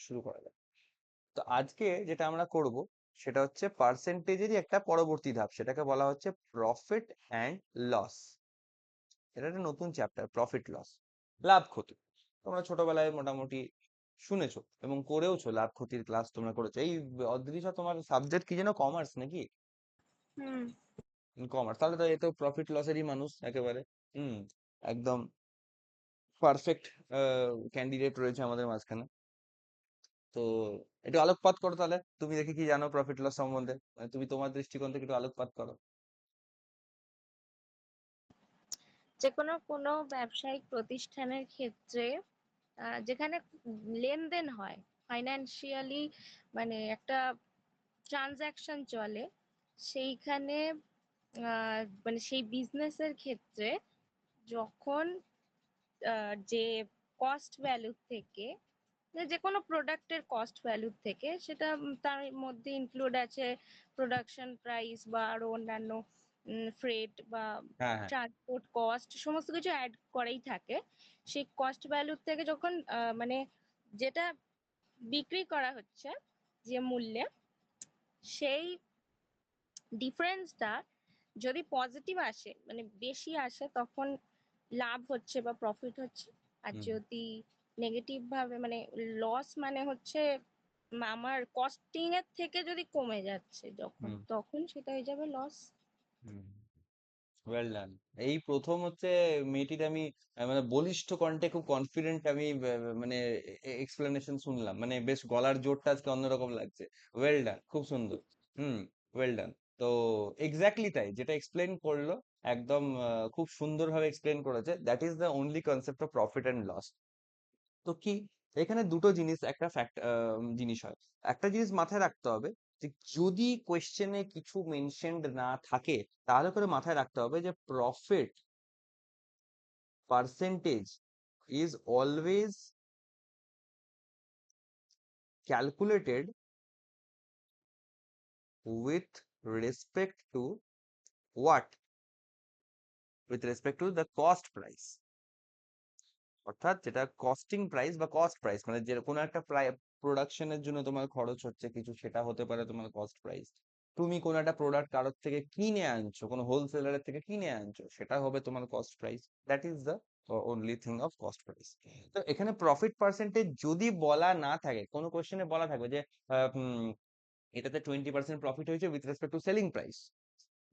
শুরু করা যাক। তো আজকে যেটা আমরা করব সেটা হচ্ছে পার্সেন্টেজেরই একটা পরবর্তী ধাপ, সেটাকে বলা হচ্ছে প্রফিট অ্যান্ড লস। এটা একটা নতুন চ্যাপ্টার, প্রফিট লস, লাভ ক্ষতি। তোমরা ছোটবেলায় মোটামুটি শুনেছো এবং করেওছো, লাভ ক্ষতির ক্লাস তোমরা করেছো। এই অদৃশ্য তোমার সাবজেক্ট কি যেন, কমার্স নাকি? হুম। কমার্স, তাহলে তো এ তো প্রফিট লসেরই মানুষ একেবারে। হুম, একদম পারফেক্ট ক্যান্ডিডেট রয়েছে আমাদের মাঝখানে। তো একটু আলোকপাত করো তাহলে, তুমি দেখে কি জানো প্রফিট লস সম্বন্ধে, মানে তুমি তোমার দৃষ্টিকোণ থেকে একটু আলোকপাত করো। যে কোনো ব্যবসায়িক প্রতিষ্ঠানের ক্ষেত্রে যেখানে লেনদেন হয়, ফাইন্যান্সিয়ালি, মানে একটা ট্রানজাকশন চলে, সেইখানে মানে সেই বিজনেসের ক্ষেত্রে যখন যে কস্ট ভ্যালু থেকে, যে কোনো প্রোডাক্টের কস্ট ভ্যালু থেকে, সেটা তার মধ্যে ইনক্লুড আছে প্রোডাকশন প্রাইস বা আরো অন্যান্য ফ্রেট বা হ্যাঁ, হ্যাঁ। ট্রান্সপোর্ট কস্ট, সমস্ত কিছু অ্যাড করেই থাকে। সেই কস্ট ভ্যালু থেকে যখন মানে যেটা বিক্রি করা হচ্ছে যে মূল্যে, সেই ডিফারেন্সটা যদি পজিটিভ আসে, মানে বেশি আসে, তখন লাভ হচ্ছে বা প্রফিট হচ্ছে। আর হুম, যদি নেগেটিভ ভাবে, মানে লস মানে হচ্ছে আমার কস্টিং এর থেকে যদি কমে যাচ্ছে যখন, হুম, তখন সেটা হয়ে যাবে লস। হুম। Well done. এই প্রথম হচ্ছে মেয়েটির আমি মানে বলিষ্ঠ কণ্ঠে খুব কনফিডেন্ট আমি মানে এক্সপ্লেনেশন শুনলাম, মানে বেশ গলার জোরটা আজকে অন্যরকম লাগছে। ওয়েল ডান, খুব সুন্দর। হুম, ওয়েল ডান। তো এক্স্যাক্টলি তাই, যেটা এক্সপ্লেন করলো একদম খুব সুন্দরভাবে এক্সপ্লেন করেছে। That is the only concept of profit and loss. তো কি, এখানে দুটো জিনিস, একটা ফ্যাক্ট জিনিস হয়। একটা জিনিস মাথায় রাখতে হবে যে যদি কোয়েশ্চেনে কিছু মেনশনড না থাকে, তাহলে করে মাথায় রাখতে হবে যে profit percentage is always calculated with respect to what, with respect to the cost price. অর্থাৎ যেটা কস্টিং প্রাইস বা কস্ট প্রাইস, মানে যে কোনো একটা প্রোডাকশনের জন্য তোমার খরচ হচ্ছে কিছু, সেটা হতে পারে তোমার কস্ট প্রাইস। তুমি কোনো একটা প্রোডাক্ট কারোর থেকে কিনে আনছো, কোনো হোলসেলারের থেকে কিনে আনছো, সেটা হবে তোমার cost price. That is the only thing of cost price. তো এখানে প্রফিট পার্সেন্টেজ যদি বলা না থাকে, কোনো কোশ্চেনে বলা থাকবে যে এটাতে 20% প্রফিট হয়েছে with respect to selling price,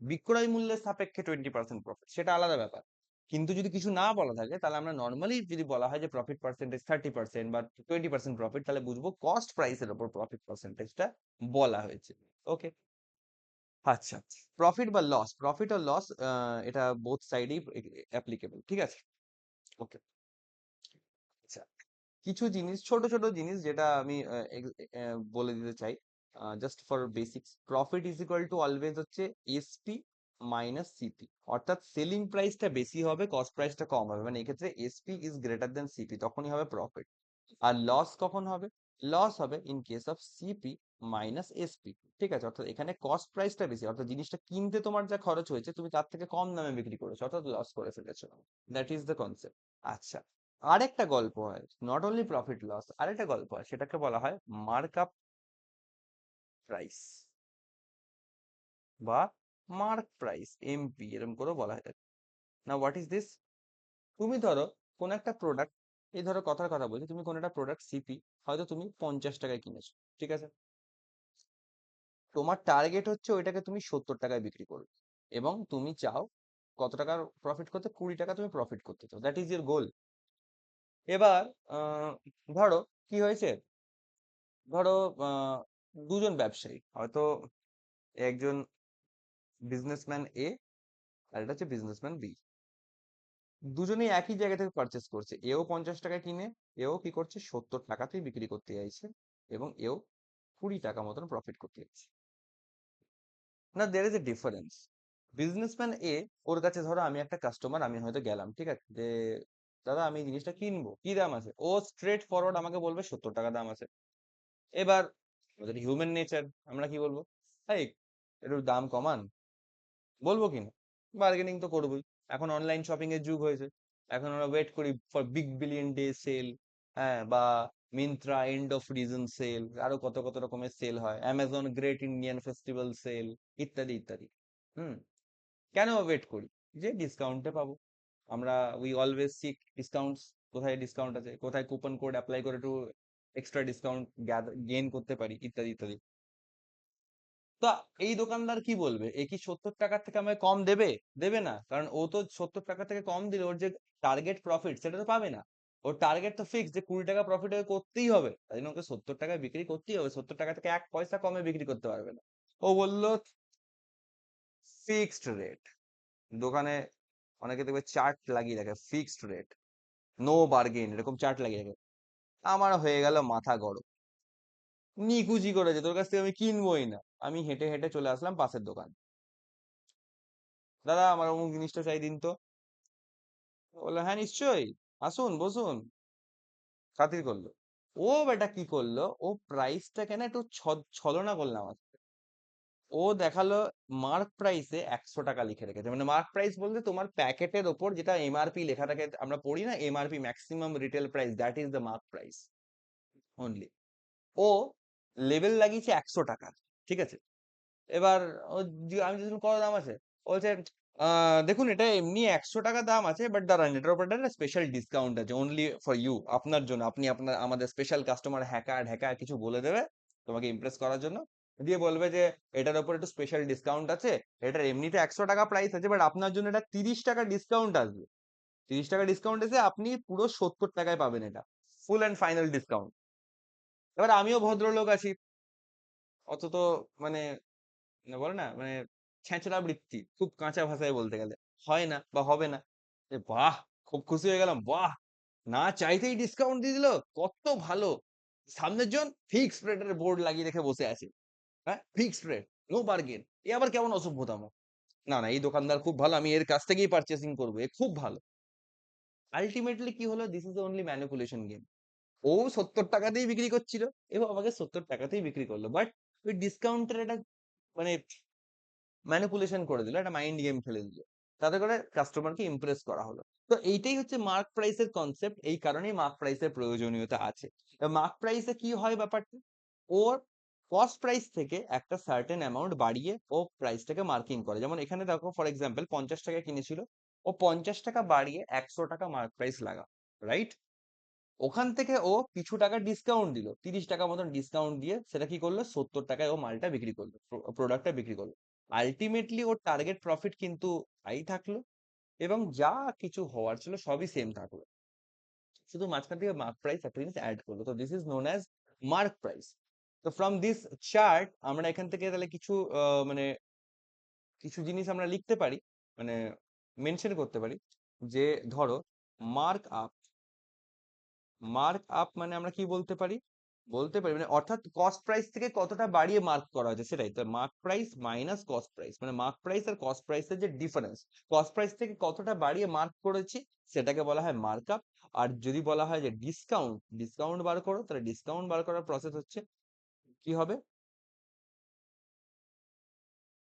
বিক্রয় মূল্যের সাপেক্ষে 20% প্রফিট, সেটা আলাদা ব্যাপার। কিন্তু যদি কিছু না বলা থাকে, তাহলে আমরা নর্মালি যদি বলা হয় যে প্রফিট পার্সেন্টেজ 30% বা 20% প্রফিট, তাহলে বুঝবো কস্ট প্রাইসের উপর প্রফিট পার্সেন্টেজটা বলা হয়েছে। ওকে, আচ্ছা। প্রফিট বা লস, প্রফিট আর লস, এটা বোথ সাইডেই অ্যাপ্লিকেবল, ঠিক আছে? ওকে, আচ্ছা। কিছু জিনিস, ছোট ছোট জিনিস যেটা আমি বলে দিতে চাই, just for basics. Profit is equal two always হচ্ছে এসপি মাইনাস সিপি। অর্থাৎ সেলিং প্রাইসটা বেশি হবে, কস্ট প্রাইসটা কম হবে, মানে এক্ষেত্রে SP is greater then CP, তখনই হবে প্রফিট। আর লস কখন হবে? লস হবে in case of CP minus SP. ঠিক আছে, অর্থাৎ এখানে কস্ট প্রাইসটা বেশি, অর্থাৎ জিনিসটা কিনতে তোমার যা খরচ হয়েছে, তুমি তার থেকে কম দামে বিক্রি করেছো, অর্থাৎ লস করে ফেলেছো। That is the concept. আচ্ছা, আরেকটা গল্প হয়, নট অনলি প্রফিট লস, আরেকটা গল্প হয়, সেটাকে বলা হয় মার্ক আপ প্রাইস বা মার্ক প্রাইস, এমপি এরকম করে বলা হয়। না, হোয়াট ইজ দিস? তুমি ধরো কোন একটা প্রোডাক্ট, এই ধরো কথার কথা বলছি, তুমি কোন একটা প্রোডাক্ট সিপি হয়তো তুমি 50 টাকায় কিনেছো, ঠিক আছে? তোমার টার্গেট হচ্ছে ওইটাকে তুমি 70 টাকায় বিক্রি করবে, এবং তুমি চাও কত টাকার প্রফিট করতে? 20 টাকা তুমি প্রফিট করতে চাও, দ্যাট ইজ ইউর গোল। এবার আহ, ধরো কি হয়েছে, ধরো দুজন ব্যবসায়ী, হয়তো একজন বিজনেসম্যান এ আর এটা হচ্ছে বিজনেসম্যান বি, দুজনেই একই জায়গা থেকে পারচেস করছে। এও 50 টাকায় কিনে এও কি করছে, 70 টাকাতেই বিক্রি করতে চাইছে, এবং এও 20 টাকা মতন প্রফিট করতে চাইছে। না, there is a difference. Businessman এ, ওর কাছে ধরো আমি একটা কাস্টমার, আমি হয়তো গেলাম, ঠিক আছে, যে দাদা আমি এই জিনিসটা কিনবো, কি দাম আছে? ও স্ট্রেট ফরওয়ার্ড আমাকে বলবে 70 টাকা দাম আছে। এবার আমাদের হিউম্যান নেচার, আমরা কি বলবো? এই একটু দাম কমান, বলবো কিনা? বার্গেনিং তো করবোই। এখন অনলাইন শপিং এর যুগ হয়েছে, এখন আমরা ওয়েট করি for big billion day sale, হ্যাঁ, বা Myntra end of reason sale, আরো কত কত রকমের সেল হয়, Amazon great Indian festival sale, ইত্যাদি ইত্যাদি। হুম। কেন ওয়েট করি? যে ডিসকাউন্টে পাবো আমরা। উই অলওয়েজ সিক ডিসকাউন্টস, কোথায় ডিসকাউন্ট আছে, কোথায় কুপন কোড অ্যাপ্লাই করে একটু এক্সট্রা ডিসকাউন্ট গেইন করতে পারি, ইত্যাদি ইত্যাদি। তো এই দোকানদার কি বলবে, এ কি 70 টাকার থেকে আমায় কম দেবে? দেবে না, কারণ ও তো 70 টাকা থেকে কম দিলে ওর যে টার্গেট প্রফিট সেটা তো পাবে না। ওর টার্গেট তো ফিক্স যে 20 টাকা প্রফিট করতেই হবে, তাই জন্য ওকে 70 টাকায় বিক্রি করতেই হবে, 70 টাকা থেকে 1 পয়সা কমে বিক্রি করতে পারবে না। ও বললো ফিক্সড রেট। দোকানে অনেকে দেখবে চার্ট লাগিয়ে রাখে, ফিক্সড রেট, নো বার্গেন, এরকম চার্ট লাগিয়ে রাখে। আমার হয়ে গেল মাথা গরম, নিকুচি করেছে, তোর কাছ থেকে আমি কিনবোই না। আমি হেঁটে হেঁটে চলে আসলাম পাশের দোকান। দাদা আমার অমুক জিনিসটা চাই দিন তো। বললো হ্যাঁ নিশ্চয়ই, আসুন বসুন। খাতির করলো। ও বেটা কি করলো, ও প্রাইসটাকে না একটু ছলনা করলো আমার সাথে। ও দেখালো মার্ক প্রাইসে 100 টাকা লিখে রেখেছে, মানে মার্ক প্রাইস বলতে তোমার প্যাকেটের ওপর যেটা এমআরপি লেখা থাকে, আমরা পড়ি না MRP, maximum retail price, that is the mark price only. ও লেভেল লাগিয়েছে 100 টাকা, ঠিক আছে। এবার ও আমি যখন কত দাম আছে, ও বলছে দেখুন এটা এমনি 100 টাকা দাম আছে, বাট দাঁড়ান এটার উপর একটা স্পেশাল ডিসকাউন্ট আছে অনলি ফর ইউ, আপনার জন্য, আপনি আপনার আমাদের স্পেশাল কাস্টমার, হ্যাকা ঢ্যাকা কিছু বলে দেবে তোমাকে ইমপ্রেস করার জন্য, দিয়ে বলবে যে এটার উপর একটু স্পেশাল ডিসকাউন্ট আছে, এটার এমনিতে 100 টাকা প্রাইস আছে, বাট আপনার জন্য এটা 30 টাকা ডিসকাউন্ট আসবে। 30 টাকা ডিসকাউন্ট এসে আপনি পুরো 70 টাকায় পাবেন এটা, ফুল অ্যান্ড ফাইনাল ডিসকাউন্ট। এবার আমিও ভদ্রলোক আছি, অত তো মানে বলে না মানে ছেঁচড়া বৃত্তি, খুব কাঁচা ভাষায় বলতে গেলে, হয় না বা হবে না। যে বাহ, খুব খুশি হয়ে গেলাম, বাহ, না চাইতেই ডিসকাউন্ট দিয়ে দিল, কত ভালো। সামনের জন ফিক্সড রেটের বোর্ড লাগিয়ে রেখে বসে আছে, হ্যাঁ ফিক্সড রেট, নো বার্গেন। এ আবার কেমন অসভ্যতাম? না না, এই দোকানদার খুব ভালো, আমি এর কাছ থেকেই পারচেসিং করবো, এ খুব ভালো। আলটিমেটলি কি হলো, this is only manipulation game. ও 70 টাকাতেই বিক্রি করছিল এবং আমাকে 70 টাকাতেই বিক্রি করলো, বাট ওই ডিসকাউন্টের একটা মানে ম্যানিপুলেশন করে দিল, একটা মাইন্ড গেম খেলে দিল, তাতে করে কাস্টমারকে ইমপ্রেস করা হলো। তো এইটাই হচ্ছে মার্ক প্রাইসের কনসেপ্ট, এই কারণেই মার্ক প্রাইসের প্রয়োজনীয়তা আছে। মার্ক প্রাইসে কি হয় ব্যাপারটা, ওর কস্ট প্রাইস থেকে একটা সার্টেন অ্যামাউন্ট বাড়িয়ে ও প্রাইসটাকে মার্কিং করে। যেমন এখানে দেখো ফর এক্সাম্পল 50 টাকা কিনেছিল, ও 50 টাকা বাড়িয়ে 100 টাকা মার্ক প্রাইস লাগা, রাইট। ওখান থেকে ও কিছু টাকা ডিসকাউন্ট দিল, 30 টাকা মতন ডিসকাউন্ট দিয়ে সেটা কি করলো, 70 টাকায় ও মালটা বিক্রি করলো, প্রোডাক্টটা বিক্রি করলো। আলটিমেটলি ওর টার্গেট প্রফিট কিন্তু হাই থাকলো, এবং যা কিছু হওয়ার ছিল সবই সেম থাকলো, শুধু মাঝখান থেকে মার্ক প্রাইস একটা জিনিস অ্যাড করলো। তো this is known as mark price. তো ফ্রম দিস চার্ট আমরা এখান থেকে তাহলে কিছু মানে কিছু জিনিস আমরা লিখতে পারি, মানে মেনশন করতে পারি, যে ধরো মার্ক আপ, মার্ক আপ মানে আমরা কি বলতে পারি, বলতে পারি মানে অর্থাৎ কস্ট প্রাইস থেকে কতটা বাড়িয়ে মার্ক করা হয়েছে সেটাই তো mark price minus cost price, মানে মার্ক প্রাইস আর কস্ট প্রাইসের যে ডিফারেন্স, কস্ট প্রাইস থেকে কতটা বাড়িয়ে মার্ক করেছি সেটাকে বলা হয় মার্ক আপ। আর যদি বলা হয় যে ডিসকাউন্ট, ডিসকাউন্ট বার করো, তাহলে ডিসকাউন্ট বার করার প্রসেস হচ্ছে কি হবে,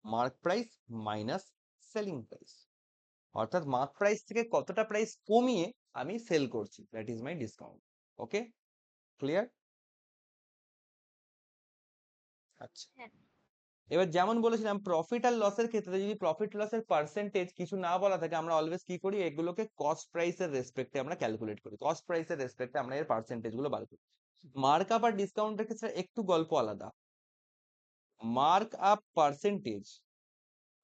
mark price minus selling price, অর্থাৎ মার্ক প্রাইস থেকে কতটা প্রাইস কমিয়ে আমি সেল করছি, that is my discount. Okay, clear? আচ্ছা, হ্যাঁ। এবার যেমন বলেছিলাম প্রফিট আর লসের ক্ষেত্রে যদি প্রফিট লসের পার্সেন্টেজ কিছু না বলা থাকে, আমরা অলওয়েজ কি করি, এগুলোকে কস্ট প্রাইসের রেসপেক্টে আমরা ক্যালকুলেট করি, কস্ট প্রাইসের রেসপেক্টে আমরা এর পার্সেন্টেজ গুলো বার করি। মার্ক আপ আর ডিসকাউন্টের ক্ষেত্রে একটু গল্প আলাদা। Mark up percentage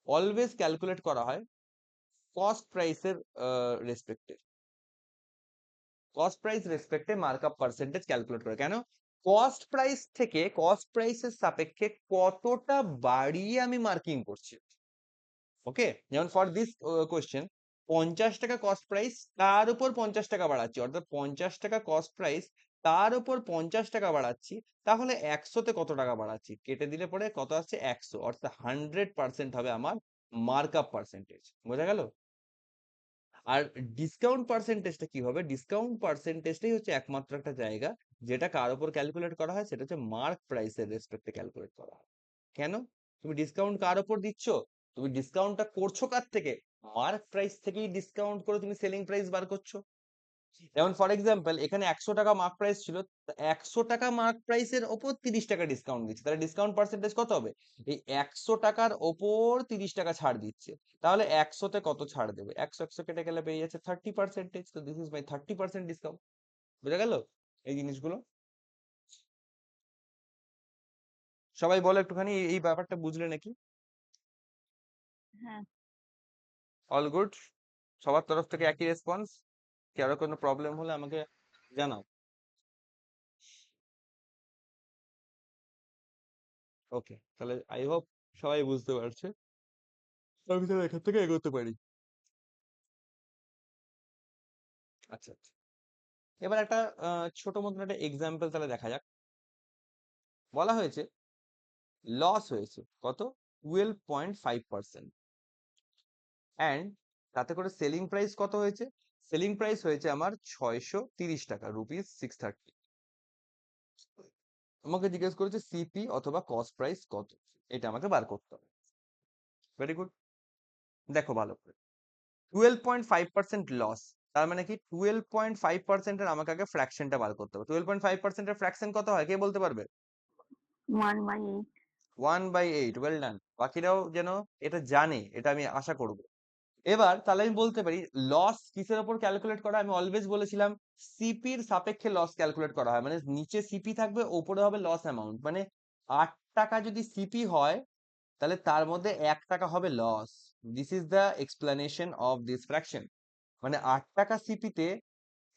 always calculate করা হয় কস্ট প্রাইসের রেসপেক্টে, কস্ট প্রাইস রেসপেক্টে মার্ক আপ পার্সেন্টেজ ক্যালকুলেট করে। কেন, কস্ট প্রাইস থেকে কস্ট প্রাইসের সাপেক্ষে কতটা বাড়িয়ে আমি মার্কিং করছি। ওকে, যেমন ফর দিস কোয়েশ্চেন 50 টাকা কস্ট প্রাইস, তার উপর 50 টাকা বাড়াচ্ছি, অর্থাৎ 50 টাকা কস্ট প্রাইস তার উপর 50 টাকা বাড়াচ্ছি, তাহলে 100-তে কত টাকা বাড়াচ্ছি, কেটে দিলে পরে কত আসছে 100, অর্থাৎ 100% হবে আমার মার্ক আপ পার্সেন্টেজ। বোঝা গেল? আর ডিসকাউন্ট পার্সেন্টেজটা কি হবে, ডিসকাউন্ট পার্সেন্টেজটাই হচ্ছে একমাত্র একটা জায়গা যেটা কার উপর ক্যালকুলেট করা হয়, সেটা হচ্ছে মার্ক প্রাইসের রেসপেক্টে ক্যালকুলেট করা হয়। কেন, তুমি ডিসকাউন্ট কার উপর দিচ্ছ, তুমি ডিসকাউন্টটা করছো কার থেকে, মার্ক প্রাইস থেকেই ডিসকাউন্ট করে তুমি সেলিং প্রাইস বার করছো। যেমন ফর এক্সাম্পল এখানে 100 টাকা মার্ক প্রাইস ছিল, 100 টাকা মার্ক প্রাইসের ওপর 30 টাকা ডিসকাউন্ট দিচ্ছে, তাহলে ডিসকাউন্ট পার্সেন্টেজ কত হবে? এই 100 টাকার ওপর 30 টাকা ছাড় দিচ্ছে, তাহলে 100-তে কত ছাড় দেবে? 100 কেটে গেলে পেয়ে যাচ্ছে 30%। তো দিস ইজ মাই 30% ডিসকাউন্ট। বুঝা গেল এই জিনিসগুলো? সবাই বলো একটুখানি এই ব্যাপারটা বুঝলে নাকি? হ্যাঁ। All good? সবার তরফ থেকে একই রেসপন্স? কি আরো কোনো প্রবলেম হলে আমাকে জানাও। ওকে, তাহলে আই হোপ সবাই বুঝতে পারছে, আমি তাহলে এখান থেকে এগোতে পারি। আচ্ছা আচ্ছা, এবার একটা ছোট মতন একটা এক্সাম্পল তাহলে দেখা যাক। বলা হয়েছে লস হয়েছে কত? 12.5%, অ্যান্ড তাতে করে সেলিং প্রাইস কত হয়েছে? সেলিং প্রাইস হয়েছে আমার 630 টাকা, ₹630। আমাকে জিজ্ঞেস করেছে সিপি অথবা কস্ট প্রাইস কত, এটা আমাকে বার করতে হবে। ভেরি গুড, দেখো ভালো করে। 12.5% লস, তার মানে কি 12.5%-এর আমাকে আগে ফ্র্যাকশনটা বার করতে হবে। 12.5%-এর ফ্র্যাকশন কত হয় কে বলতে পারবে? 1/8। 1/8। ওয়েল ডান, বাকিরাও যেন এটা জানে, এটা আমি আশা করব। এবার তাহলে আমি বলতে পারি লস কিসের উপর ক্যালকুলেট করা হয়? আমি অলওয়েজ বলেছিলাম সিপির সাপেক্ষে লস ক্যালকুলেট করা হয়, মানে নিচে সিপি থাকবে ওপরে হবে লস অ্যামাউন্ট। মানে 8 টাকা যদি সিপি হয় তাহলে তার মধ্যে 1 টাকা হবে loss. This is the explanation of this fraction. মানে 8 টাকা সিপিতে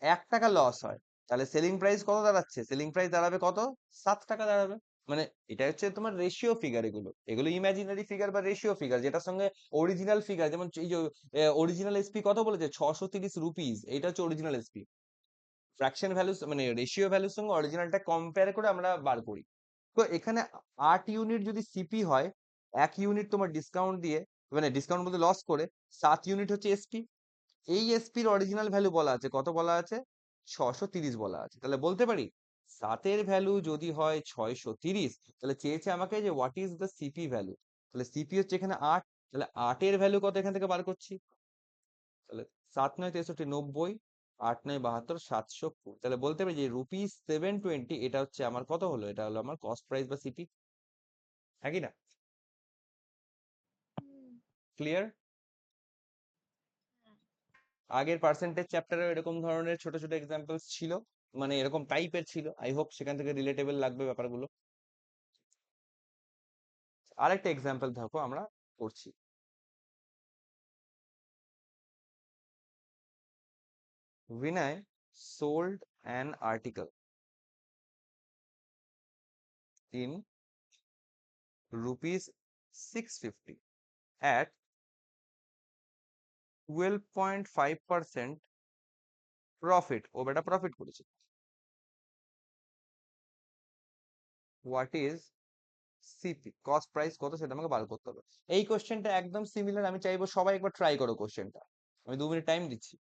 1 টাকা লস হয়, তাহলে সেলিং প্রাইস কত দাঁড়াচ্ছে? সেলিং প্রাইস দাঁড়াবে কত? 7 টাকা দাঁড়াবে। মানে এটা হচ্ছে তোমার রেশিও ফিগার, এগুলো এগুলো ইমাজিনারি ফিগার বা রেশিও ফিগার, যেটার সঙ্গে অরিজিনাল ফিগার, যেমন এই যে অরিজিনাল এসপি কত বলেছে? 630 রুপিস, এটা হচ্ছে অরিজিনাল এসপি। ফ্র্যাকশন ভ্যালু মানে রেশিও ভ্যালুর সঙ্গে অরিজিনালটা কম্পেয়ার করে আমরা বার করি। তো এখানে 8 ইউনিট যদি সিপি হয়, 1 ইউনিট তোমার ডিসকাউন্ট দিয়ে, মানে ডিসকাউন্ট বলতে লস করে, 7 ইউনিট হচ্ছে এসপি। এই এসপির অরিজিনাল ভ্যালু বলা আছে কত? বলা আছে 630 বলা আছে। তাহলে বলতে পারি 7-এর ভ্যালু যদি হয় 630, তাহলে চেয়েছে আমাকে যে what is the CP value. তাহলে সিপি হচ্ছে এখানে 8, তাহলে 8-এর ভ্যালু কত এখান থেকে বার করছি? তাহলে 7 9 63 90, 8 9 72, 720। তাহলে বলতে পারি যে ₹720, এটা হচ্ছে আমার কত হলো? এটা হলো আমার কস্ট প্রাইস বা সিপি। একই না? ক্লিয়ার? আগের পার্সেন্টেজ চ্যাপ্টারে এরকম ধরনের ছোট ছোট এক্সাম্পলস ছিল, মানে এরকম টাইপের ছিল। আই হোপ সেখান থেকে রিলেটেবল লাগবে ব্যাপারগুলো। আরেকটা এক্সাম্পল দেখো আমরা করছি। Vinay sold an article in ₹650 at 12.5% profit. ও বেটা প্রফিট করেছে। What is CP, cost price কত, সেটা আমাকে বার করতে হবে। এই কোশ্চেনটা একদম সিমিলার, আমি চাইবো সবাই একবার ট্রাই করো কোশ্চেনটা। আমি 2 মিনিট টাইম দিচ্ছি।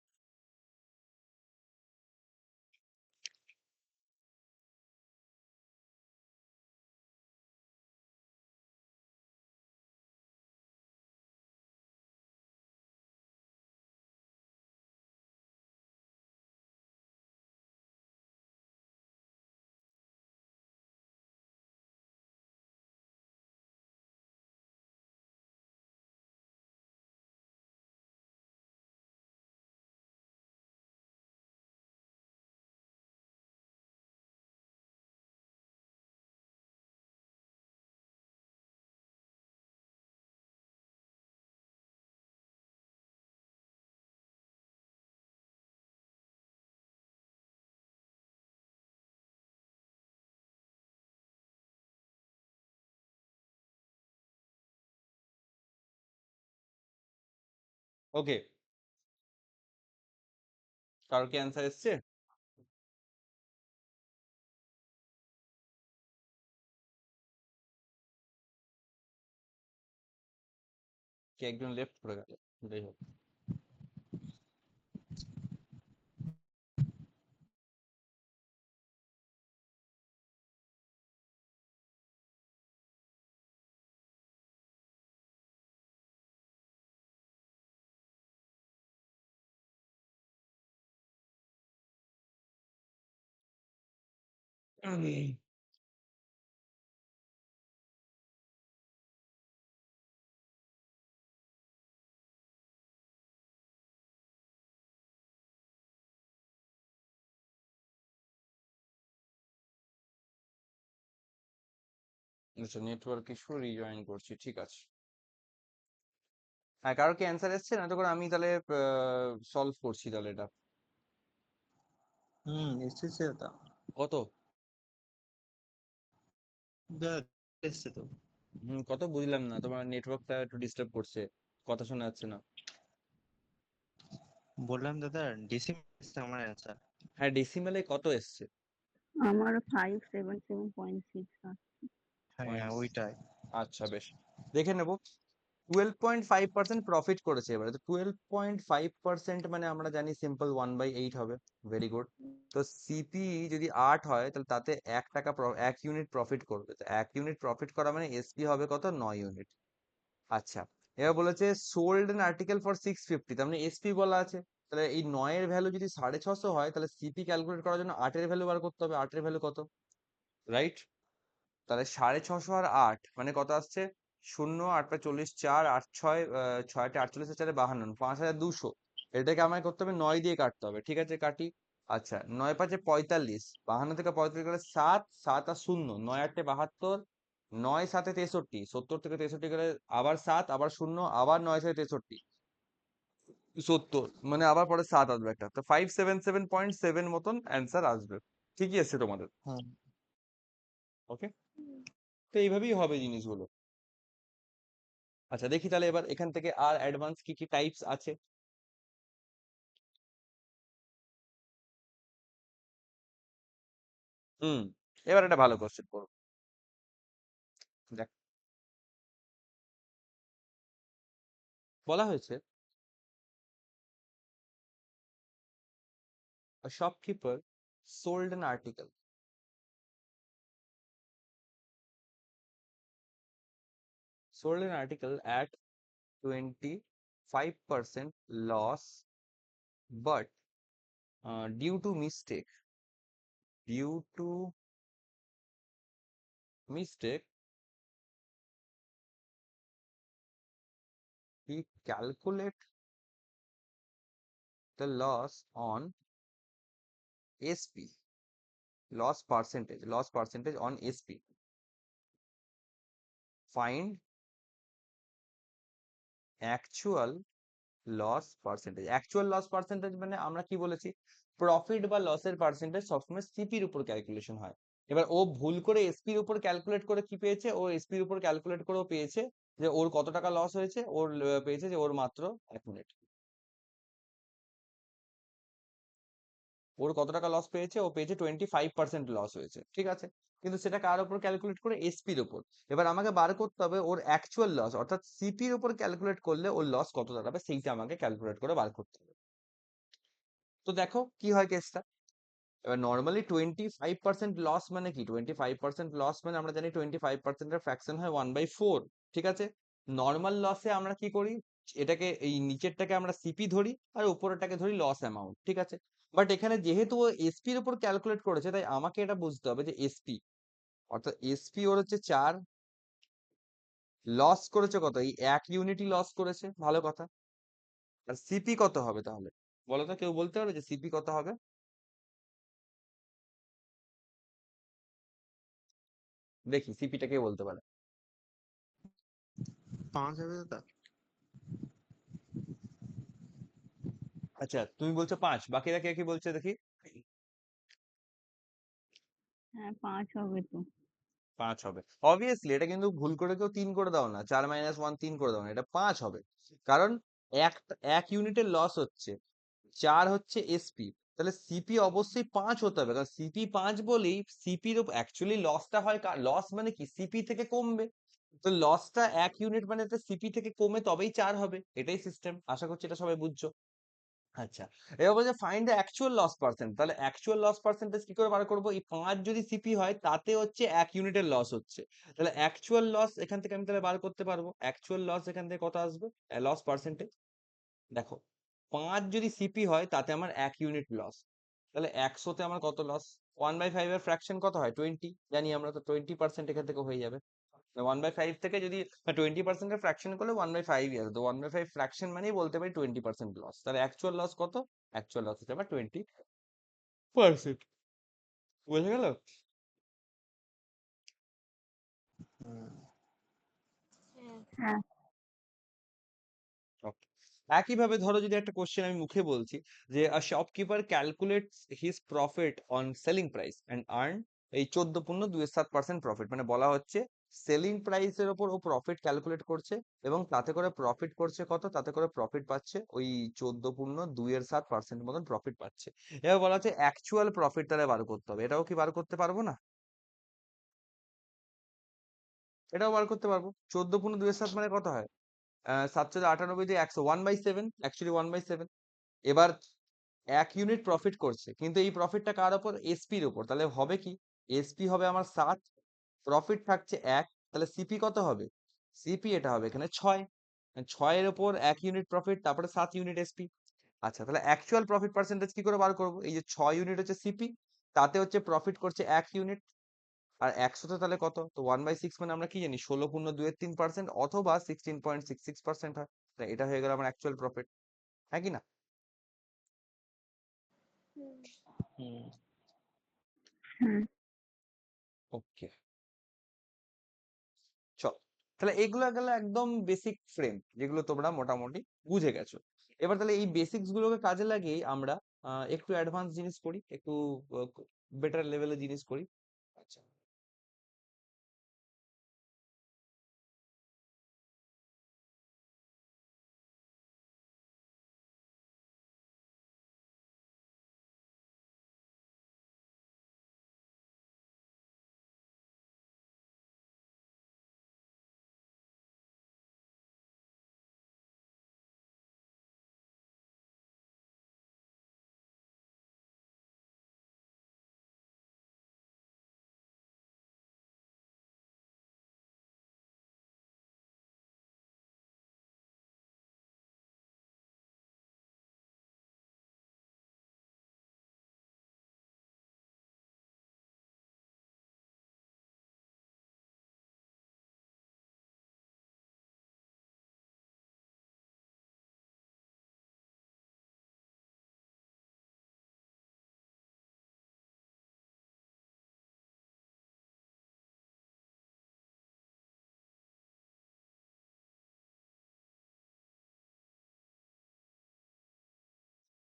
ওকে, কারোর কি অ্যান্সার এসছে? কি একজন লেফট করে গেল? যাই হোক। আচ্ছা, নেটওয়ার্ক ইস্যু, রিজয়েন করছি, ঠিক আছে। হ্যাঁ, কারো কি অ্যান্সার এসছে না? তো করে আমি তাহলে সলভ করছি তাহলে এটা। এসেছে তো। কত? এসছে তো। কত বুঝলাম না, তোমার নেটওয়ার্কটা একটু ডিস্টার্ব করছে, কথা শোনা যাচ্ছে না। বললাম দাদা ডিসিমিল এসছে আমার অ্যান্সার। হ্যাঁ, ডেসিমেলে কত এসছে? আমার 577.6 হ্যাঁ Points। ওইটাই। আচ্ছা, বেশ, দেখে নেবো। 12.5% প্রফিট করেছে এবারে। তো 12.5% মানে আমরা জানি সিম্পল 1/8 হবে। Very good. তো সিপি যদি 8 হয় তাহলে তাতে 1 টাকা 1 ইউনিট প্রফিট করবে। তো 1 ইউনিট প্রফিট করা মানে এসপি হবে কত? 9 ইউনিট। আচ্ছা, এবার বলেছে সোল্ড অ্যান আর্টিকেল ফর 650, তার মানে এসপি বলা আছে। তাহলে এই 9-এর ভ্যালু যদি 650 হয় তাহলে সিপি ক্যালকুলেট করার জন্য 8-এর ভ্যালু বার করতে হবে। 8-এর ভ্যালু কত? রাইট? তাহলে 650 আর 8 মানে কত আসছে? 0, 8 × 5 = 40, 4, 8 × 6 6 × 48, 4 × 52, 5200। এটাকে আমায় করতে হবে 9 দিয়ে কাটতে হবে। ঠিক আছে, কাটি। আচ্ছা, 9 × 5 = 45, 52 থেকে 45 গেলে 7, 7 আর 0, 9 × 8 = 72, 9 × 7 = 63, 70 থেকে 63 গেলে আবার 7, আবার 0, আবার 9 থেকে 63, 70, মানে আবার পরে 7 আসবে একটা। তো 577.7 মতন অ্যান্সার আসবে। ঠিকই আছে তোমাদের। হুম। ওকে, তো এইভাবেই হবে জিনিসগুলো। আচ্ছা, দেখি তাহলে এবার এখান থেকে আর অ্যাডভান্স কি কি টাইপস আছে। হুম, এবার একটা ভালো কোশ্চেন করো। দেখ, বলা হয়েছে a shopkeeper sold an article at 25% loss, but due to mistake he calculate the loss on SP, loss percentage on SP. Find actual actual loss percentage মানে আমরা কি বলেছি? প্রফিট বা লসের পার্সেন্টেজ সবসময় সিপির উপর ক্যালকুলেশন হয়। এবার ও ভুল করে এসপির উপর ক্যালকুলেট করে কি পেয়েছে? ও এসপির উপর ক্যালকুলেট করেও পেয়েছে যে ওর কত টাকা লস হয়েছে। ওর পেয়েছে যে ওর মাত্র 1 মিনিট, ওর কত টাকা লস পেয়েছে? ও পেয়েছে 25% লস হয়েছে। ঠিক আছে, কিন্তু সেটা কার উপর ক্যালকুলেট করে? এসপির উপর। এবার আমাকে বার করতে হবে ওর অ্যাকচুয়াল লস, অর্থাৎ সিপির উপর ক্যালকুলেট করলে ওর লস কত দাঁড়াবে সেইটা আমাকে ক্যালকুলেট করে বার করতে হবে। তো দেখো কি হয় কেসটা। এবার নর্মালি 25% লস মানে কি? 25% লস মানে আমরা জানি 25% এর ফ্র্যাকশন হয় 1/4। ঠিক আছে, নর্মাল লসে আমরা কি করি? এটাকে, এই নিচেরটাকে আমরা সিপি ধরি আর উপরেরটাকে ধরি লস অ্যামাউন্ট। ঠিক আছে, বাট এখানে যেহেতু ও এসপির উপর ক্যালকুলেট করেছে তাই আমাকে এটা বুঝতে হবে যে এসপি, অর্থাৎ এসপি ওর হচ্ছে 4, লস করেছে কত? এই 1 ইউনিটই লস করেছে, ভালো কথা। আর সিপি কত হবে তাহলে? বলো তো, কেউ বলতে পারবে যে সিপি কত হবে? দেখি সিপিটা কে বলতে পারে। 5 হবে দাদা। আচ্ছা, তুমি বলছো 5, বাকিরা কে কি বলছে দেখি। হ্যাঁ 5 হবে তো। 5 হবে অবভিয়াসলি। এটা কিন্তু ভুল করে কেউ 3 করে দাও না, 4 - 1 3 করে দাও না, এটা 5 হবে। কারণ এক এক ইউনিটের লস হচ্ছে, 4 হচ্ছে এসপি, তাহলে সিপি অবশ্যই 5 হতে হবে। কারণ সিপি 5 বলেই সিপির অ্যাকচুয়ালি লসটা হয়, লস মানে কি? সিপি থেকে কমবে। তো লসটা 1 ইউনিট মানে সিপি থেকে কমে তবেই 4 হবে। এটাই সিস্টেম, আশা করছি এটা সবাই বুঝছো। আচ্ছা, এবার বলছে find the actual loss percent. তাহলে অ্যাকচুয়াল লস পার্সেন্টেজ কি করে বার করবো? এই 5 যদি সিপি হয় তাতে হচ্ছে 1 ইউনিটের লস হচ্ছে। তাহলে অ্যাকচুয়াল লস এখান থেকে আমি তাহলে বার করতে পারবো। অ্যাকচুয়াল লস এখান থেকে কত আসবে? লস পার্সেন্টেজ দেখো, 5 যদি সিপি হয় তাতে আমার 1 ইউনিট লস, তাহলে 100-তে আমার কত লস? 1/5 এর ফ্র্যাকশন কত হয় 20, জানি আমরা, তো 20% এখান থেকে হয়ে যাবে। 1/5 থেকে যদি 20% এর ফ্র্যাকশন করলে 1/5 আসবে, তো 1/5 ফ্র্যাকশন মানেই বলতে পারি 20% লস। তাহলে অ্যাকচুয়াল লস কত? অ্যাকচুয়াল লস হচ্ছে আবার 20%। বুঝে গেল? হুম। হ্যাঁ Okay. একইভাবে ধরো যদি একটা কোশ্চেন আমি মুখে বলছি যে a shopkeeper calculates his profit on selling price and earn এই 14.27% প্রফিট, মানে বলা হচ্ছে সেলিং প্রাইসের ওপর ও প্রফিট ক্যালকুলেট করছে এবং তাতে করে প্রফিট করছে কত, তাতে করে প্রফিট পাচ্ছে ওই 14.27% মতন প্রফিট পাচ্ছে। এবার বলা হচ্ছে অ্যাকচুয়াল প্রফিট তাহলে বার করতে হবে, এটাও কি বার করতে পারবো না? এটাও বার করতে পারবো। 14.27 মানে কত হয়? 798 দিয়ে 100, 1/7, অ্যাকচুয়ালি 1/7। এবার 1 ইউনিট প্রফিট করছে, কিন্তু এই প্রফিটটা কার ওপর? এসপির ওপর। তাহলে হবে কি, এসপি হবে আমার 7, প্রফিট থাকছে 1, তাহলে সিপি কত হবে? সিপি এটা হবে এখানে 6, 6 এর ওপর 1 ইউনিট প্রফিট, তারপরে 7 ইউনিট এসপি। আচ্ছা, তাহলে অ্যাকচুয়াল প্রফিট পার্সেন্টেজ কি করে বার করবো? এই যে 6 ইউনিট হচ্ছে সিপি, তাতে হচ্ছে প্রফিট করছে 1 ইউনিট, আর 100 তে তাহলে কত? তো 1/6 মানে আমরা কি জানি 16.23% অথবা 16.66% হয়। তাই এটা হয়ে গেল আমার অ্যাকচুয়াল প্রফিট, হ্যাঁ কি না? হুম। হুম ওকে, চল, তাহলে এগুলো গেল একদম বেসিক ফ্রেম, যেগুলো তোমরা মোটামুটি বুঝে গেছো। এবার তাহলে এই বেসিক্স গুলোকে কাজে লাগিয়ে আমরা একটু অ্যাডভান্স জিনিস করি, একটু বেটার লেভেলের জিনিস করি। আচ্ছা,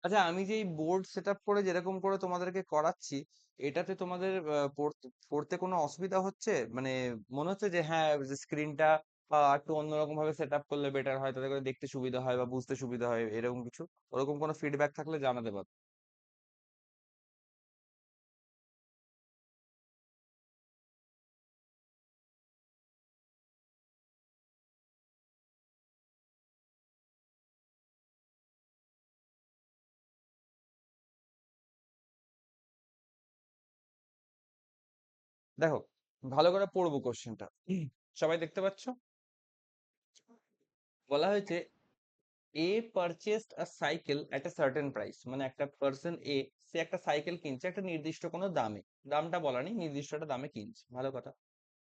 আচ্ছা, আমি যে এই বোর্ড সেট আপ করে যেরকম করে তোমাদেরকে করাচ্ছি, এটাতে তোমাদের পড়তে পড়তে কোনো অসুবিধা হচ্ছে? মানে মনে হচ্ছে যে হ্যাঁ, স্ক্রিনটা একটু অন্যরকম ভাবে সেট আপ করলে বেটার হয়, তাতে করে দেখতে সুবিধা হয় বা বুঝতে সুবিধা হয়, এরকম কিছু? ওরকম কোনো ফিডব্যাক থাকলে জানাতে পারো। দেখো, ভালো করে পড়বো কোশ্চেনটা, সবাই দেখতে পাচ্ছ? বলা হয়েছে A purchased a cycle at a certain price, মানে একটা পার্সন এ, সে একটা সাইকেল কিনছে একটা নির্দিষ্ট কোনো দামে, দামটা বলা নেই, নির্দিষ্ট একটা দামে কিনছে, ভালো কথা।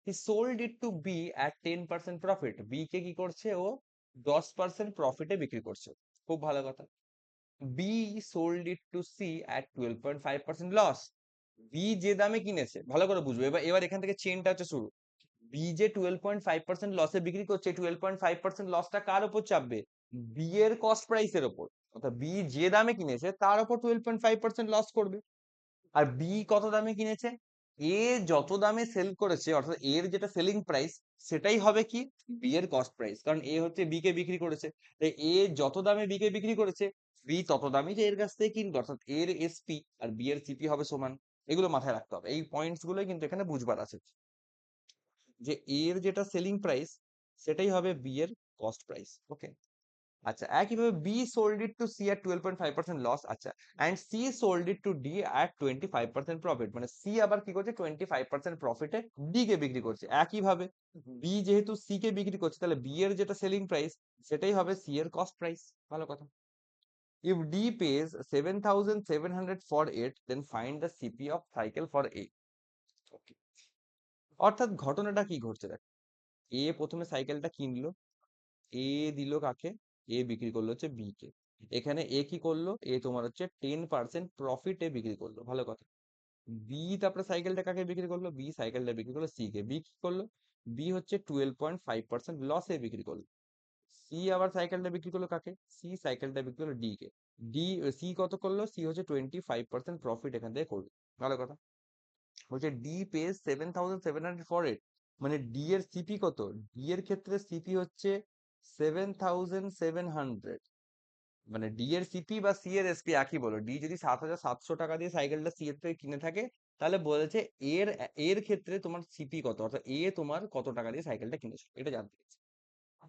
He sold it to B at 10% profit, B কে কি করছে ও 10% প্রফিটে বিক্রি করছে, খুব ভালো কথা। B sold it to C at 12.5% loss, B যে দামে কিনেছে, ভালো করে বুঝবো, এবার এবার এখান থেকে চেনটা হচ্ছে শুরু। বি যে 12.5% লসে বিক্রি করছে, 12.5% লসটা কার উপর চাপবে? বি এর কস্ট প্রাইসের উপর, অর্থাৎ বি যে দামে কিনেছে তার উপর 12.5% লস করবে। আর বি কত দামে কিনেছে? এ যত দামে সেল করেছে, অর্থাৎ এর যেটা সেলিং প্রাইস, সেটাই হবে কি বি এর কস্ট প্রাইস, কারণ এ হচ্ছে বি কে বিক্রি করেছে। তাই এ যত দামে বি কে বিক্রি করেছে, বি তত দামে যে এর কাছ থেকে কিনবে, অর্থাৎ এর এসপি আর বি এর সিপি হবে সমান। এগুলো মাথায় রাখতে হবে, এই পয়েন্টস গুলো কিন্তু এখানে বুঝবার আছে, যে এর যেটা সেলিং প্রাইস সেটাই হবে বি এর কস্ট প্রাইস। ওকে, আচ্ছা, একইভাবে B sold it to C at 12.5% loss, আচ্ছা, and C sold it to D at 25% profit, মানে সি আবার কি করছে 25% প্রফিটে ডি কে বিক্রি করছে। একইভাবে বি যেহেতু সি কে বিক্রি করছে, তাহলে বি এর যেটা সেলিং প্রাইস সেটাই হবে সি এর কস্ট প্রাইস, ভালো কথা। If D pays 7,700 for it, then find the CP of cycle for A. Okay. অর্থাৎ ঘটনাটা কি ঘটছে দেখ, এ প্রথমে সাইকেলটা কিনলো, এ দিল কাকে, এ বিক্রি করলো হচ্ছে বি কে। এখানে এ কি করলো, এ তোমার হচ্ছে 10% প্রফিটে বিক্রি করলো, ভালো কথা। বি তারপরে সাইকেলটা কাকে বিক্রি করলো, বি সাইকেলটা বিক্রি করলো সি কে। বি কি করলো, বি হচ্ছে 12.5% লসে বিক্রি করলো। সি আবার সাইকেলটা বিক্রি করলো কাকে, সি সাইকেলটা বিক্রি করলো ডি কে। ডি সি কত করলো, সি হচ্ছে 25% প্রফিট এখান থেকে করলো, ভালো কথা। বলছে ডি পেজ 7,700 ফর ইট, মানে ডি এর সিপি কত, ডি এর ক্ষেত্রে সিপি হচ্ছে 7,700, মানে ডি এর সিপি বা সি এর এসপি একই বলো। ডি যদি 7,700 টাকা দিয়ে সাইকেলটা সি এর থেকে কিনে থাকে, তাহলে বলেছে এর এর ক্ষেত্রে তোমার সিপি কত, অর্থাৎ এ তোমার কত টাকা দিয়ে সাইকেলটা কিনেছো, এটা জানতে চাইছে।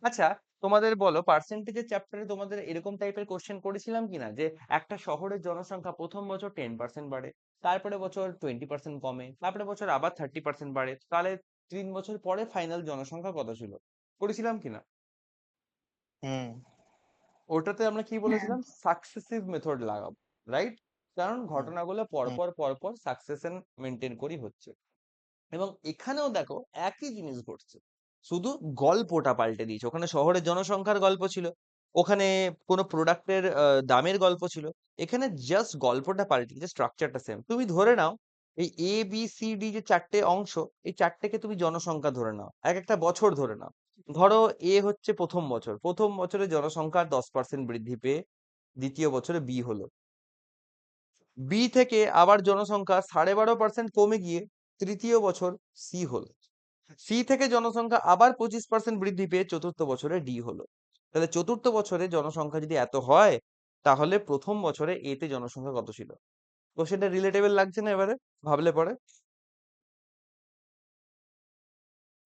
আচ্ছা, তোমাদের বলো পার্সেন্টেজের চ্যাপ্টারে তোমাদের এরকম টাইপের কোশ্চেন করেছিলাম কিনা, যে একটা শহরের জনসংখ্যা প্রথম বছর 10% বাড়ে, তারপরে বছর 20% কমে, তারপরে বছর আবার 30% বাড়ে, তাহলে 3 বছর পরে ফাইনাল জনসংখ্যা কত ছিল, করেছিলাম কিনা? হুম ওটাতে আমরা কি হ্যাঁ বলেছিলাম, সাকসেসিভ মেথড লাগাবো, রাইট? কারণ হুম ঘটনাগুলো হুম পরপর পরপর সাকসেশন মেনটেন করেই হচ্ছে। এবং এখানেও দেখো একই জিনিস ঘটছে, শুধু গল্পটা পাল্টে দিয়েছে। ওখানে শহরের জনসংখ্যার গল্প ছিল, ওখানে কোনো প্রোডাক্টের দামের গল্প ছিল, এখানে জাস্ট গল্পটা পাল্টে দিয়েছে, স্ট্রাকচারটা সেম। তুমি ধরে নাও এই এ বি সি ডি যে 4টে অংশ, এই 4টেকে তুমি জনসংখ্যা ধরে নাও, এক একটা বছর ধরে নাও। ধরো এ হচ্ছে প্রথম বছর, প্রথম বছরে জনসংখ্যা 10% বৃদ্ধি পেয়ে দ্বিতীয় বছরে বি হলো, বি থেকে আবার জনসংখ্যা 12.5% কমে গিয়ে তৃতীয় বছর সি হলো, সি থেকে জনসংখ্যা আবার 25% বৃদ্ধি পেয়ে চতুর্থ বছরে ডি হলো। তাহলে চতুর্থ বছরে জনসংখ্যা যদি এত হয়, তাহলে প্রথম বছরে এ তে জনসংখ্যা কত ছিল? কোশ্চেনটা রিলেটেবল লাগছে না এবারে ভাবলে পরে?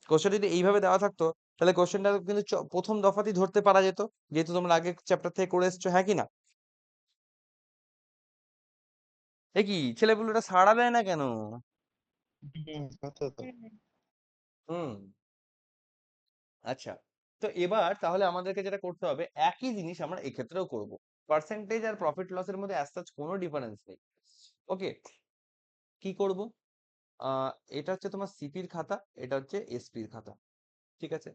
কোশ্চেন যদি এইভাবে দেওয়া থাকতো, তাহলে কোশ্চেনটা কিন্তু প্রথম দফাতেই ধরতে পারা যেত, যেহেতু তোমরা আগের চ্যাপ্টার থেকে করে এসছো, হ্যাঁ কি না? এ কি ছেলেপুলেটা সাড়া দেয় না কেন? কথা তো হুম। আচ্ছা, তো এবার তাহলে আমাদেরকে যেটা করতে হবে, একই জিনিস আমরা এক্ষেত্রেও করব। পার্সেন্টেজ আর প্রফিট লসের মধ্যে অ্যাজ সাচ কোনো ডিফারেন্স নেই। ওকে, কি করব? আহ এটা হচ্ছে তোমার সিপির খাতা, এটা হচ্ছে এসপির খাতা, ঠিক আছে?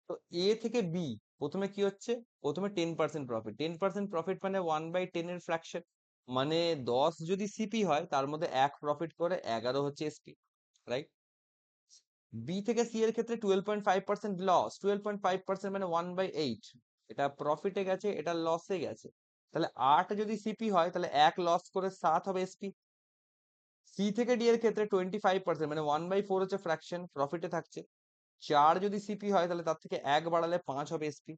তো এ থেকে বি প্রথমে কি হচ্ছে, প্রথমে 10% প্রফিট, 10% প্রফিট মানে 1/10 এর ফ্র্যাকশন, মানে 10 যদি সিপি হয় তার মধ্যে 1 প্রফিট করে 11 হচ্ছে এসপি, রাইট? বি থেকে সি এর ক্ষেত্রে 12.5% লস, 12.5% মানে 1/8, এটা প্রফিটে গেছে, এটা লসে গেছে। তাহলে 8 যদি সিপি হয়, তাহলে 1 লস করে 7 হবে এসপি। সি থেকে ডি এর ক্ষেত্রে 25% মানে 1/4 হচ্ছে ফ্র্যাকশন, প্রফিটে থাকছে। 4 যদি সিপি হয়, তাহলে তার থেকে 1 বাড়ালে 5 হবে SP.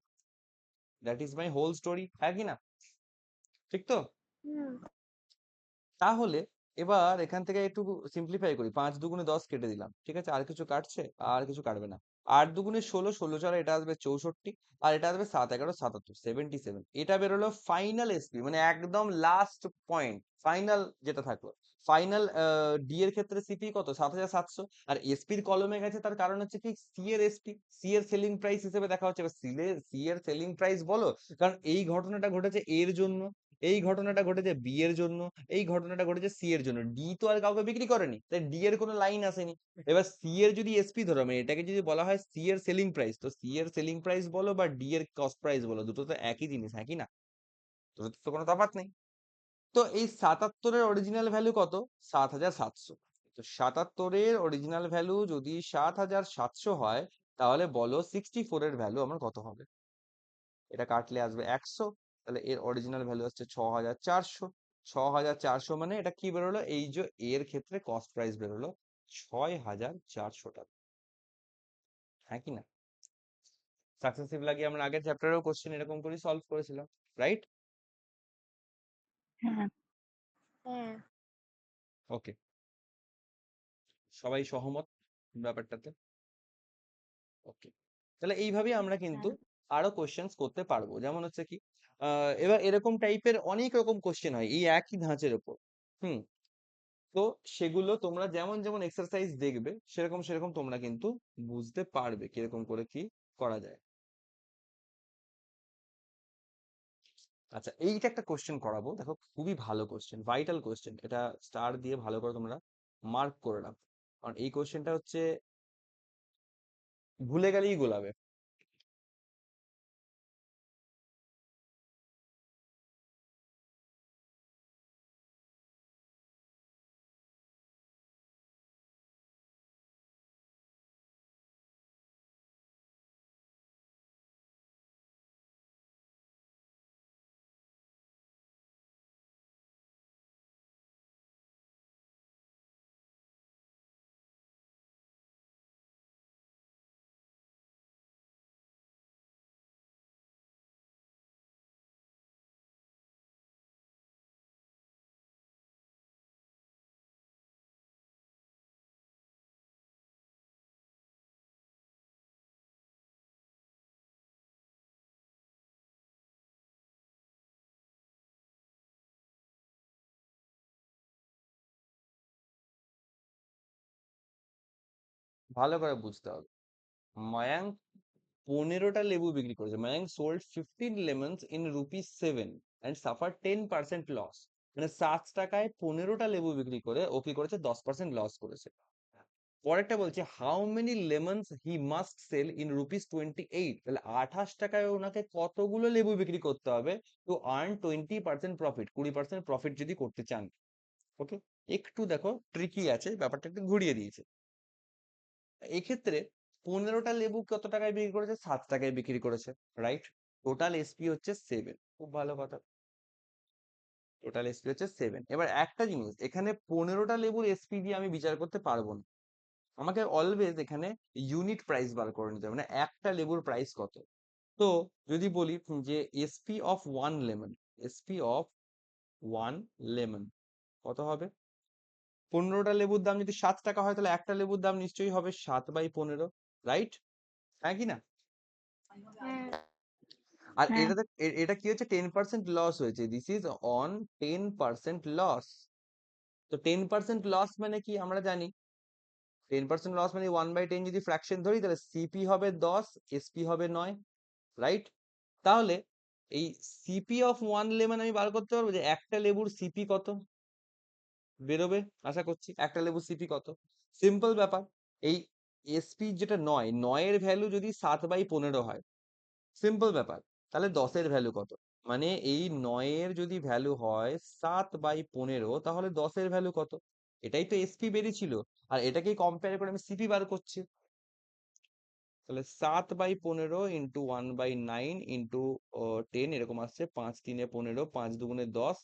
That is my whole story, হ্যাঁ কি না? ঠিক তো? হুম। তাহলে এবার এখান থেকে একটু সিম্পলিফাই করি, 5 দুগুণে 10 কেটে দিলাম, ঠিক আছে? আর কিছু কাটছে? আর কিছু কাটবে না। 8 দুগুণে 16, 16 এটা আসবে 64, আর এটা আসবে 7 11 77, 77। এটা বেরোলো ফাইনাল এসপি, মানে একদম লাস্ট পয়েন্ট, ফাইনাল যেটা থাকলো। ফাইনাল ডি এর ক্ষেত্রে সিপি কত, 7,700, আর এসপির কলমে গেছে, তার কারণ হচ্ছে কি, সি এর এসপি, সি এর সেলিং প্রাইস হিসেবে দেখা হচ্ছে। এবার সি এর সেলিং প্রাইস বলো, কারণ এই ঘটনাটা ঘটেছে এর জন্য, এই ঘটনাটা ঘটেছে বি এর জন্য, এই ঘটনাটা ঘটেছে সি এর জন্য, ডি তো আর কাউকে বিক্রি করেনি, তাই ডি এর কোনো লাইন আসেনি। এবার সি এর যদি এসপি ধরো, মানে এটাকে যদি বলা হয় সি এর সেলিং প্রাইস, তো সি এর সেলিং প্রাইস বলো বা ডি এর কস্ট প্রাইস বলো, দুটো তো একই জিনিস, হ্যাঁ কি না? দুটো তো কোনো তফাৎ নেই। তো এই 77-এর অরিজিনাল ভ্যালু কত? 7,700। তো 77-এর অরিজিনাল ভ্যালু যদি 7,700 হয়, তাহলে বলো 64-এর ভ্যালু আমার কত হবে? এটা কাটলে আসবে 100, তাহলে এর অরিজিনাল ভ্যালু হচ্ছে 6,400। 6,400 মানে এটা কি বেরোলো, এই যে এর ক্ষেত্রে কস্ট প্রাইস বেরোলো 6,400 টাকা, হ্যাঁ কি না? সাকসেসিভ লাগিয়ে আমরা আগের চ্যাপ্টারেও কোশ্চেন এরকম করে সলভ করেছিলাম, রাইট? হ্যাঁ হ্যাঁ। ওকে, সবাই সহমত ব্যাপারটাতে? ওকে, তাহলে এইভাবেই আমরা কিন্তু হ্যাঁ আরো কোশ্চেন্স করতে পারবো। যেমন হচ্ছে কি, এবার এরকম টাইপের অনেক রকম কোশ্চেন হয় এই একই ধাঁচের উপর। হুম। তো সেগুলো তোমরা যেমন যেমন এক্সারসাইজ দেখবে, সেরকম সেরকম তোমরা কিন্তু বুঝতে পারবে কিরকম করে কি করা যায়। আচ্ছা, এইটা একটা কোশ্চেন করাবো, দেখো খুবই ভালো কোশ্চেন, ভাইটাল কোশ্চেন, এটা স্টার দিয়ে ভালো করে তোমরা মার্ক করে নাও, কারণ এই কোশ্চেনটা হচ্ছে ভুলে গেলেই গোলাবে। ভালো করে বুঝতে হবে। মায়াঙ্ক 15টা লেবু বিক্রি করেছে, Mayank sold 15 lemons in rupees 7 and suffer 10% loss. মানে 7 টাকায় 15টা লেবু বিক্রি করে ও কি করেছে, 10% লস করেছে। পরেরটা বলছে how many lemons he must sell in rupees 28, তাহলে 28 টাকায় ওনাকে কতগুলো লেবু বিক্রি করতে হবে টু আর্ন 20% প্রফিট, 20% প্রফিট যদি করতে চান। ওকে, একটু দেখো ট্রিকি আছে ব্যাপারটা, একটু ঘুরিয়ে দিয়েছে। এক্ষেত্রে 15টা লেবু কত টাকায় বিক্রি করেছে, 7 টাকায় বিক্রি করেছে, রাইট? টোটাল এসপি হচ্ছে 7, খুব ভালো কথা, টোটাল এসপি হচ্ছে 7। এবার একটা জিনিস, এখানে 15টা লেবুর এসপি দিয়ে আমি বিচার করতে পারবো না, আমাকে অলওয়েজ এখানে ইউনিট প্রাইস বার করে নিতে হবে, মানে একটা লেবুর প্রাইস কত। তো যদি বলি যে SP of 1 lemon, SP of 1 lemon কত হবে, 15টা লেবুর দাম যদি 7 টাকা হয়, তাহলে একটা লেবুর দাম নিশ্চয়ই হবে 7/15, রাইট? হ্যাঁ কি না? হ্যাঁ। আর হ্যাঁ এটাতে এটা কি হচ্ছে, 10% লস হয়েছে, দিস ইজ অন 10% লস। তো 10% লস মানে কি আমরা জানি, 10% লস মানে 1/10 যদি ফ্র্যাকশন ধরি, তাহলে সিপি হবে 10, এসপি হবে 9, রাইট? তাহলে এই সিপি অফ 1 লেমন আমি বার করতে পারবো যে একটা লেবুর সিপি কত, বেরোবে আশা করছি, একটা লেবুর সিপি কত। সিম্পল ব্যাপার, এই এসপি যেটা 9 এর ভ্যালু যদি 7/15 হয়, সিম্পল ব্যাপার, তাহলে 10-এর ভ্যালু কত, মানে এই 9-এর যদি ভ্যালু হয় 7/15, তাহলে 10-এর ভ্যালু কত, এটাই তো এসপি বেরিয়েছিল। আর এটাকেই কম্পেয়ার করে আমি সিপি বার করছি, তাহলে 7/15 ইন্টু 1/9 ইন্টু 10 এরকম আসছে, 5×3=15, 5×2=10,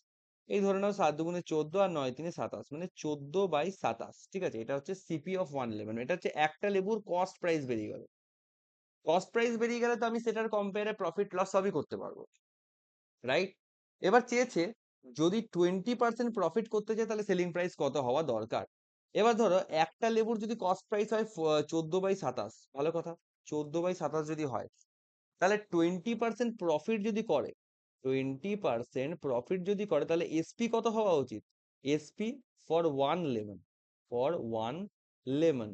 এই ধরে নাও 7×2=14 আর 9×3=27, মানে 14/27। ঠিক আছে, এটা হচ্ছে সিপি অফ 1 লেমন, এটা হচ্ছে একটা লেবুর কস্ট প্রাইস বেরিয়ে গেল। কস্ট প্রাইস বেরিয়ে গেলে তো আমি সেটার কম্পেয়ারে প্রফিট লস সবই করতে পারবো, রাইট? এবার চেয়েছে যদি 20% প্রফিট করতে চাই, তাহলে সেলিং প্রাইস কত হওয়া দরকার। এবার ধরো একটা লেবুর যদি কস্ট প্রাইস হয় 14/27, ভালো কথা, 14/27 যদি হয়, তাহলে 20% প্রফিট যদি করে, 20% প্রফিট যদি করে, তাহলে এসপি কত হওয়া উচিত, SP for 1 lemon, for 1 lemon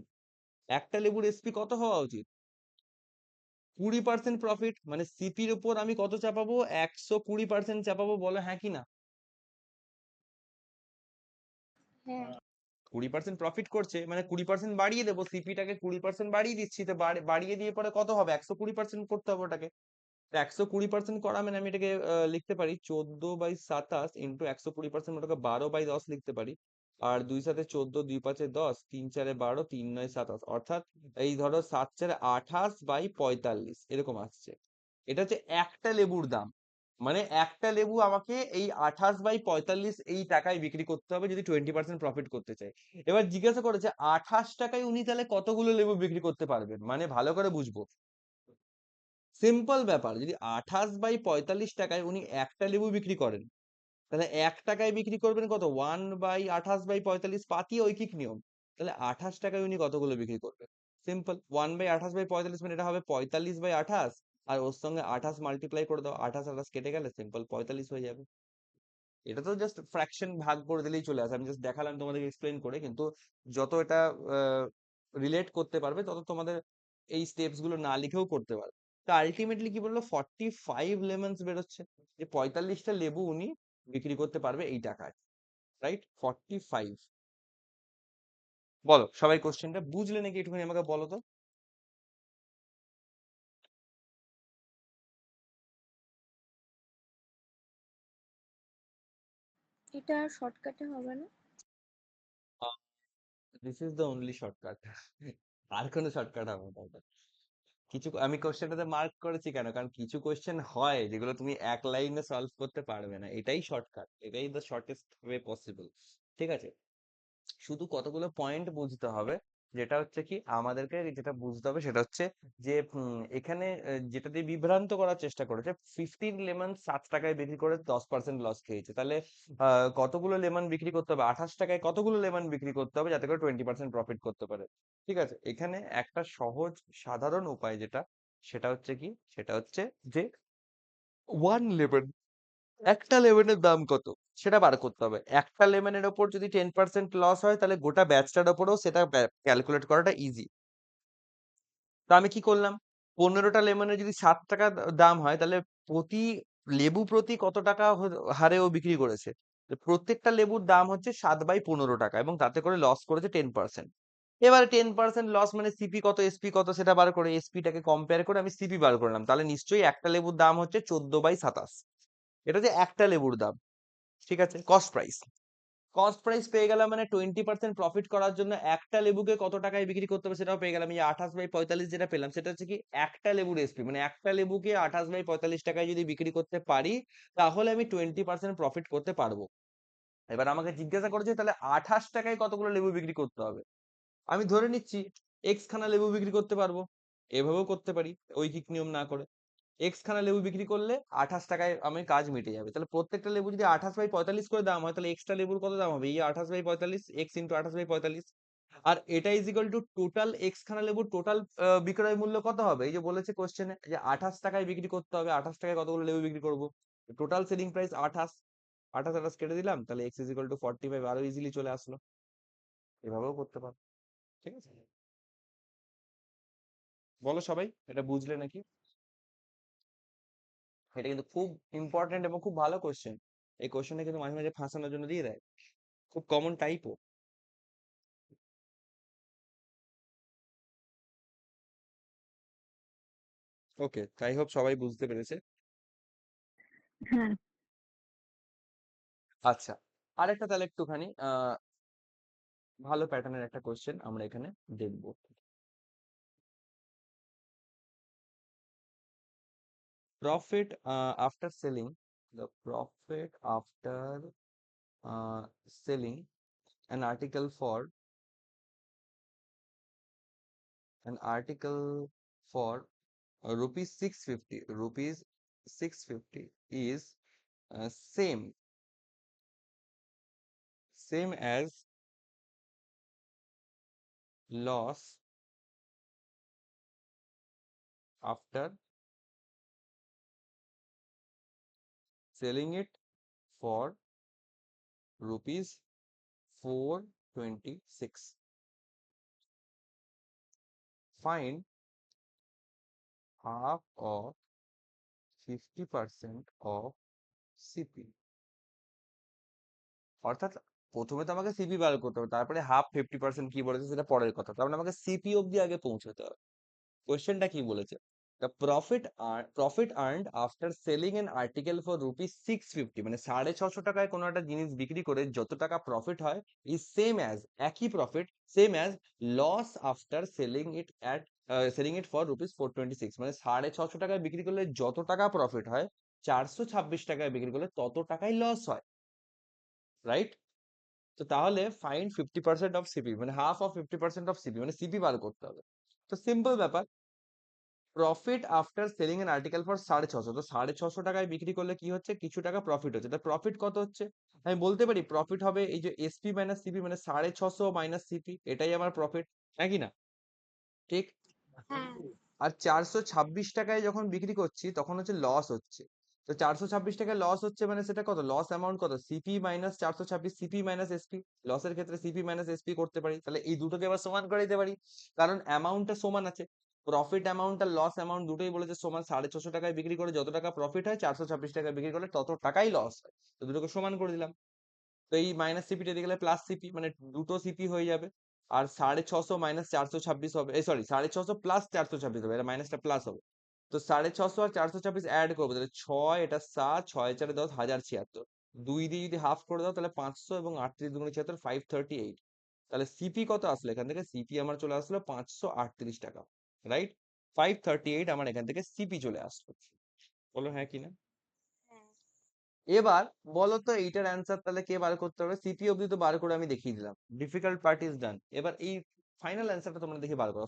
একটা লেবুর এসপি কত হওয়া উচিত, 20% প্রফিট, মানে সিপির উপর আমি কত চাপাবো, 120% চাপাবো, বলো হ্যাঁ কি না? হ্যাঁ। 20% প্রফিট করছে মানে 20% বাড়িয়ে দেবো, সিপিটাকে 20% বাড়িয়ে দিচ্ছি, তো বাড়িয়ে দিয়ে পরে কত হবে, 120% করতে হবে ওটাকে। 120% করা মানে আমি এটাকে লিখতে পারি 14/27 ইন্টু 120%, ওটাকে 12/10 লিখতে পারি। আর 2×7=14, 2×5=10, 3×4=12, 3×9=27, অর্থাৎ এই ধরো 7×4=28/45 এরকম আসছে। এটা হচ্ছে একটা লেবুর দাম, মানে একটা লেবু আমাকে এই 28/45 এই টাকায় বিক্রি করতে হবে যদি 20% প্রফিট করতে চাই। এবার জিজ্ঞাসা করেছে 28 টাকায় উনি তাহলে কতগুলো লেবু বিক্রি করতে পারবেন, মানে ভালো করে বুঝবো, সিম্পল ব্যাপার, যদি 28/45 টাকায় উনি একটা লেবু বিক্রি করেন, তাহলে 1 টাকায় বিক্রি করবেন কত, 1/28/45, পাতি ঐকিক নিয়ম, তাহলে 28 টাকায় উনি কতগুলো বিক্রি করবেন, সিম্পল 1/28/45, মানে এটা হবে 45/28, আর ওর সঙ্গে 28 মাল্টিপ্লাই করে দাও, 28 কেটে গেলে সিম্পল 45 হয়ে যাবে। এটা তো জাস্ট ফ্র্যাকশন ভাগ করে দিলেই চলে আসে, আমি জাস্ট দেখালাম তোমাদেরকে এক্সপ্লেন করে, কিন্তু যত এটা রিলেট করতে পারবে তত তোমাদের এই স্টেপস গুলো না লিখেও করতে পারবে। তো আলটিমেটলি কি বললো 45 লেমনস বেরোচ্ছে, যে 45টা লেবু উনি বিক্রি করতে পারবে এই টাকায়, রাইট? 45। বলো সবাই কোশ্চেনটা বুঝলে নাকি একটুখানি আমাকে বলো তো। এটা শর্টকাটে হবে না? This is the only shortcut. আর কোনো শর্টকাট হবে না ওটা। কিছু আমি কোশ্চেনটাতে মার্ক করেছি কেন, কারণ কিছু কোশ্চেন হয় যেগুলো তুমি এক লাইনে সলভ করতে পারবে না, এটাই শর্টকাট, এটাই দ্য শর্টেস্ট ওয়ে পসিবল। ঠিক আছে, শুধু কতগুলো পয়েন্ট বুঝতে হবে। যেটা হচ্ছে কি আমাদেরকে যেটা বুঝতে হবে সেটা হচ্ছে যে এখানে যেটা দিয়ে বিভ্রান্ত করার চেষ্টা করেছে, 15 লেমন 7 টাকায় বিক্রি করে 10% লস খেয়েছে, তাহলে কতগুলো লেমন বিক্রি করতে হবে, 28 টাকায় কতগুলো লেমন বিক্রি করতে হবে যাতে করে 20% প্রফিট করতে পারে। ঠিক আছে, এখানে একটা সহজ সাধারণ উপায় যেটা, সেটা হচ্ছে কি, সেটা হচ্ছে যে 1 লেমন, একটা লেমনের দাম কত সেটা বার করতে হবে। একটা লেমনের ওপর যদি 10% লস হয় তাহলে গোটা ব্যাচটার ওপরেও সেটা ক্যালকুলেট করাটা ইজি। তো আমি কি করলাম, 15টা লেমনের যদি 7 টাকা দাম হয় তাহলে প্রতি লেবু প্রতি কত টাকা হারে ও বিক্রি করেছে, তো প্রত্যেকটা লেবুর দাম হচ্ছে 7/15 টাকা এবং তাতে করে লস করেছে 10%। এবারে 10% লস মানে সিপি কত এসপি কত সেটা বার করে এসপিটাকে কম্পেয়ার করে আমি সিপি বার করলাম, তাহলে নিশ্চয়ই একটা লেবুর দাম হচ্ছে 14/27। এটা যে একটা লেবুর দাম। ঠিক আছে, কস্ট প্রাইস, কস্ট প্রাইস পেয়ে গেলাম, মানে 20% প্রফিট করার জন্য একটা লেবুকে কত টাকায় বিক্রি করতে হবে সেটাও পেয়ে গেলাম। এই 28/45 যেটা পেলাম সেটা হচ্ছে কি একটা লেবুর এসপি, মানে একটা লেবুকে 28/45 টাকায় যদি বিক্রি করতে পারি তাহলে আমি 20% প্রফিট করতে পারবো। এবার আমাকে জিজ্ঞাসা করেছে তাহলে 28 টাকায় কতগুলো লেবু বিক্রি করতে হবে, আমি ধরে নিচ্ছি এক্স খানা লেবু বিক্রি করতে পারবো, এভাবেও করতে পারি ঐকিক নিয়ম না করে। এক্স খানা লেবু বিক্রি করলে 28 টাকায় আমার কাজ মিটে যাবে, তাহলে প্রত্যেকটা লেবু যদি 28/45 করে দাম হয় তাহলে এক্সট্রা লেবুর কত দাম হবে, এই 28/45 এক্স ইন্টু 28/45। আর এটা is equal two total x খানা লেবুর টোটাল বিক্রয় মূল্য কত হবে, এই যে বলেছে কোশ্চেনে যে 28 টাকায় বিক্রি করতে হবে, 28 টাকায় কতগুলো লেবু বিক্রি করবো, টোটাল সেলিং প্রাইস 28, 28 কেটে দিলাম, তাহলে এক্স ইজ ইকুয়াল টু 45 আরো ইজিলি চলে আসলো। এভাবেও করতে পারো। ঠিক আছে, বলো সবাই এটা বুঝলে নাকি। এটা কিন্তু খুব ইম্পর্টেন্ট এবং খুব ভালো কোশ্চেন। এই কোশ্চেনটা কিন্তু মাঝে মাঝে ফাঁসানোর জন্য দিয়ে দেয়, খুব কমন টাইপও। ওকে, আই হোপ সবাই বুঝতে পেরেছে। হ্যাঁ। আচ্ছা, আরেকটা তাহলে একটুখানি ভালো প্যাটার্নের একটা কোশ্চেন আমরা এখানে দেখবো। Profit after selling, the profit after selling an article for an article for rupees 650, rupees 650 is same as loss after selling it for rupees 426. Find half of 50% of CP. অর্থাৎ প্রথমে তো আমাকে সিপি বার করতে হবে, তারপরে হাফ 50% কি বলেছে সেটা পরের কথা, তার মানে আমাকে সিপি অব্দি আগে পৌঁছতে হবে। কোশ্চেনটা কি বলেছে, the profit earned after selling an article for rupees 650, মানে 650 টাকায় কোনো একটা জিনিস বিক্রি করে যত টাকা প্রফিট হয় is same as, একই profit same as loss after selling it for rupees 426, মানে 650 টাকায় বিক্রি করলে যত টাকা প্রফিট হয় 426 টাকায় বিক্রি করলে তত টাকাই লস হয়, রাইট? তো তাহলে ফাইন্ড 50% অফ সিপি, মানে হাফ অফ 50% অফ সিপি, মানে সিপি বার করতে হবে। তো সিম্পল ব্যাপার, profit after selling N article for 650, তো 650 টাকায় বিক্রি করলে কি হচ্ছে, কিছু টাকা প্রফিট হচ্ছে, তার প্রফিট কত হচ্ছে, আমি বলতে পারি প্রফিট হবে এই যে এসপি মাইনাস সিপি, মানে 650 মাইনাস সিপি, এটাই আমার প্রফিট, নাকি না? ঠিক। হ্যাঁ। আর 426 টাকায় যখন বিক্রি করছি তখন হচ্ছে লস হচ্ছে, তো 426 টাকায় লস হচ্ছে মানে সেটা কত, লস অ্যামাউন্ট কত, CP minus 426, CP minus SP, লসের ক্ষেত্রে সিপি মাইনাস এসপি করতে পারি, তাহলে এই দুটোকে আবার সমান করে দিতে পারি কারণ অ্যামাউন্টটা সমান আছে। প্রফিট অ্যামাউন্ট আর লস অ্যামাউন্ট দুটোই বলেছে সমান, 650 টাকায় বিক্রি করে যত টাকা প্রফিট হয় 426 টাকায় বিক্রি করলে তত টাকাই লস হয়, তো দুটোকে সমান করে দিলাম। তো এই মাইনাস সিপিটা দিয়ে গেলে প্লাস সিপি, মানে দুটো সিপি হয়ে যাবে। আর 650 মাইনাস 426 হবে, এই সরি 650 প্লাস 426 হবে, এটা মাইনাসটা প্লাস হবে। তো 650 আর 426 অ্যাড করবো, তাহলে 6 এটা 7, 6 4 10, 1076। 2 দিয়ে যদি হাফ করে দাও তাহলে 500, এবং 38 দুগুণে 76, 538। তাহলে সিপি কত আসলো এখান থেকে? সিপি আমার চলে আসলো 538 টাকা, রাইট? 538 আমার এখান থেকে সিপি চলে আসলো। বলো হ্যাঁ কি না? হ্যাঁ। এবার বলো তো এইটার অ্যান্সার তাহলে কে বার করতে হবে? সিপি অব্দি তো বার করে আমি দেখিয়ে দিলাম, ডিফিকাল্ট পার্ট ইজ ডান। এবার এই ফাইনাল অ্যান্সারটা তোমরা দেখে বার করো।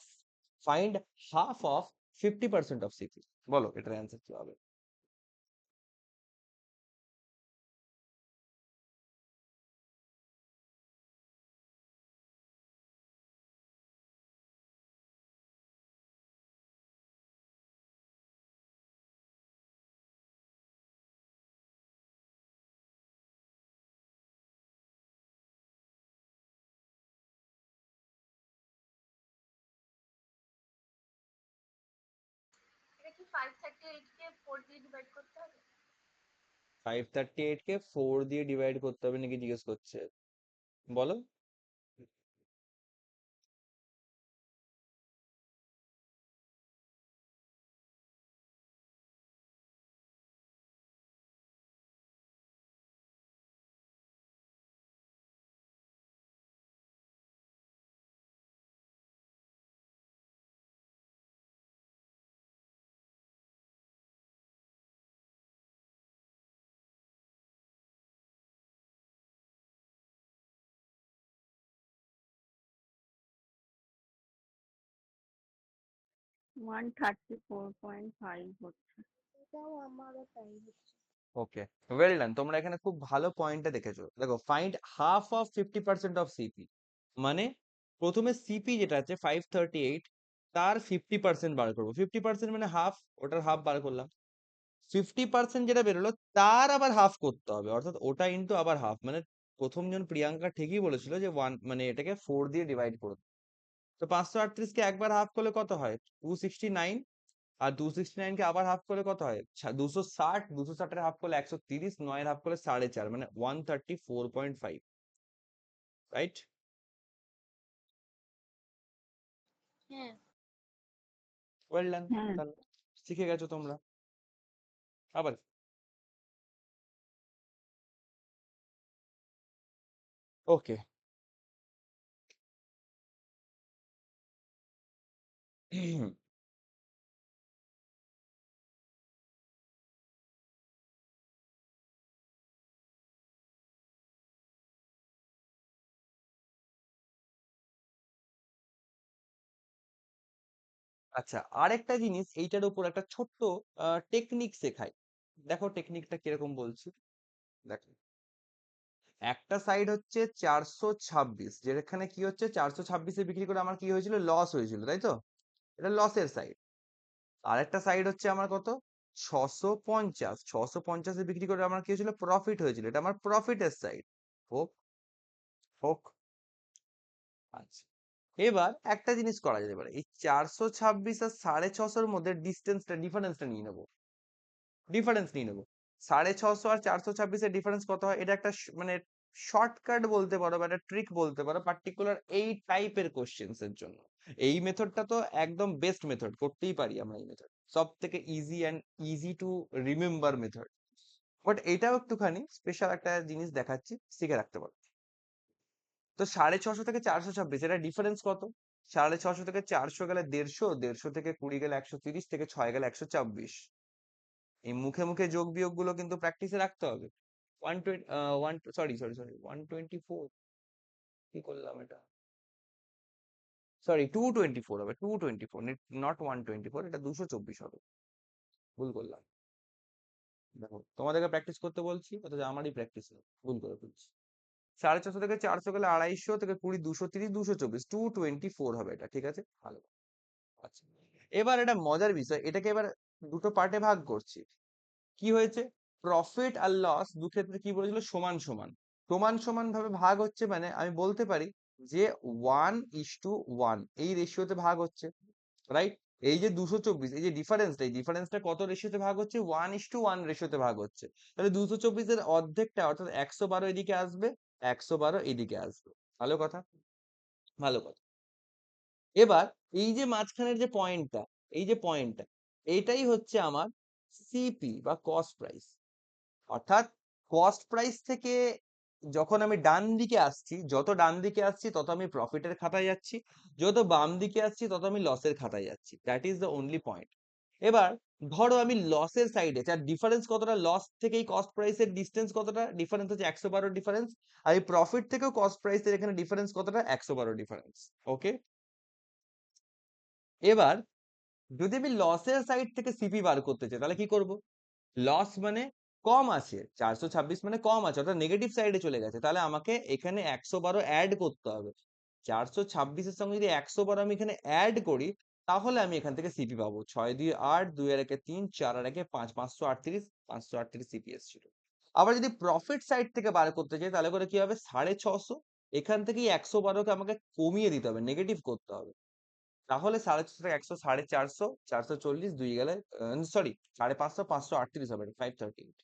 Find half of 50% of CP. বলো এটার অ্যান্সার কি হবে? এটা কি 538 কে 4 দিয়ে ডিভাইড করতে হবে? 538 কে 4 দিয়ে ডিভাইড করতে হবে নাকি জিজ্ঞেস করছে, বলো। ওয়ান 34.5 হচ্ছে। এটাও আমারও তাই হচ্ছে। ওকে, ওয়েল ডান। তোমরা এখানে খুব ভালো পয়েন্টটা দেখেছো। দেখো, find half of 50% of CP, মানে প্রথমে সিপি যেটা আছে 538, তার 50% বার করবো। 50% মানে হাফ, ওটার হাফ বার করলাম। 50% যেটা বেরোলো তার আবার হাফ করতে হবে, অর্থাৎ ওটা ইন্টু আবার হাফ। মানে প্রথম জন প্রিয়াঙ্কা ঠিকই বলেছিল যে ওয়ান, মানে এটাকে 4 দিয়ে ডিভাইড করো। তো 538 কে একবার হাফ করলে কত হয়? 269। আর 269 কে আবার হাফ করলে কত হয়? 260। 260 এর হাফ করলে 130, 9 এর হাফ করলে 4.5, মানে 134.5, রাইট? হ্যাঁ। Well done. হ্যাঁ। তাহলে শিখে গেছো তোমরা। আবার ওকে। আচ্ছা, আরেকটা জিনিস এইটার উপর একটা ছোট্ট টেকনিক শেখাই। দেখো টেকনিকটা কিরকম বলছি, দেখো। একটা সাইড হচ্ছে 426, যেখানে কি হচ্ছে 426-এ বিক্রি করে আমার কি হয়েছিল? লস হয়েছিল, তাই তো? এটা লসের সাইড। আর একটা সাইড হচ্ছে আমার কত? 650। 650-এ বিক্রি করে আমার কি হয়েছিল? প্রফিট হয়েছিল, এটা আমার প্রফিটের সাইড। হোক, হোক। আচ্ছা, এবার একটা জিনিস করা যেতে পারে, এই 426 আর 650-এর মধ্যে ডিফারেন্সটা নিয়ে নেবো। ডিফারেন্স নিয়ে নেবো। 650 আর 426-এর ডিফারেন্স কত হয়? এটা একটা মানে শর্টকাট বলতে পারো, বা একটা ট্রিক বলতে পারো, পার্টিকুলার এই টাইপের কোশ্চেন্স এর জন্য। এই মেথডটা তো একদম বেস্ট মেথড, করতেই পারি আমরা এই মেথড, সব থেকে easy to remember method. But এটাও একটুখানি স্পেশাল একটা জিনিস দেখাচ্ছি, শিখে রাখতে পারো। তো 650 থেকে 426, এটা ডিফারেন্স কত? 650 থেকে 400 গেলে 150, 150 থেকে 20 গেলে 130, থেকে 6 গেলে 124। এই মুখে মুখে যোগ বিয়োগ গুলো কিন্তু প্র্যাকটিসে রাখতে হবে। 124, কি করলাম এটা? সরি, 224 হবে, 224, নট 124, এটা 224 হবে। ভুল করলাম। দেখো, তোমাদেরকে প্র্যাকটিস করতে বলছি, অথচ আমারই প্র্যাকটিস নেই, ভুল করে ফেলছি। 450 থেকে 400 গেলে 250, থেকে 20, 230, 224, 224 হবে এটা, ঠিক আছে? ভালো। আচ্ছা, এবার এটা মজার বিষয়, এটাকে এবার দুটো পার্টে ভাগ করছি। কি হয়েছে? প্রফিট আর লস দু ক্ষেত্রে কি বলেছিল? সমান সমান। সমান সমান ভাবে ভাগ হচ্ছে, মানে আমি বলতে পারি যে 1:1 এই রেশিওতে ভাগ হচ্ছে, রাইট? এই যে 224, এই যে ডিফারেন্সটা, এই ডিফারেন্সটা কত রেশিওতে ভাগ হচ্ছে? 1:1 রেশিওতে ভাগ হচ্ছে। তাহলে 224 এর অর্ধেকটা অর্থাৎ 112 এদিকে আসবে, 112 এদিকে আসবে। ভালো কথা, ভালো কথা। এবার এই যে মাঝখানের যে পয়েন্টটা, এই যে পয়েন্টটা, এইটাই হচ্ছে আমার সিপি বা কস্ট প্রাইস। অর্থাৎ কস্ট প্রাইস থেকে যখন আমি ডান দিকে আসছি, যত ডান দিকে আসছি তত আমি প্রফিটের খাতায় যাচ্ছি, যত বাম দিকে আসছি তত আমি লসের খাতায় যাচ্ছি। That is the only point. এবার ধরো আমি লসের সাইডে, যার ডিফারেন্স কতটা, লস থেকে এই কস্ট প্রাইসের ডিস্টেন্স কতটা, ডিফারেন্স হচ্ছে 112 ডিফারেন্স। আর এই প্রফিট থেকেও কস্ট প্রাইসের এখানে ডিফারেন্স কতটা, 112 ডিফারেন্স। ওকে, এবার যদি আমি লসের সাইড থেকে সিপি বার করতে চাই তাহলে কি করব? লস মানে কম আছে, 426 মানে কম আছে, অর্থাৎ নেগেটিভ সাইডে চলে গেছে, তাহলে আমাকে এখানে 112 অ্যাড করতে হবে। 426 এর সঙ্গে যদি 112 আমি এখানে অ্যাড করি তাহলে আমি এখান থেকে সিপি পাবো। 6 2 8, 2 আর 1 3, 4 আর 1 5, 538, 538 সিপি এসেছিল। আবার যদি প্রফিট সাইড থেকে বার করতে চাই তাহলে করে কি হবে, 650, এখান থেকে 112 কে আমাকে কমিয়ে দিতে হবে, নেগেটিভ করতে হবে। তাহলে 650 থেকে 100, 450, 440, 2 গেলে সরি 550, 538 হবে, 538।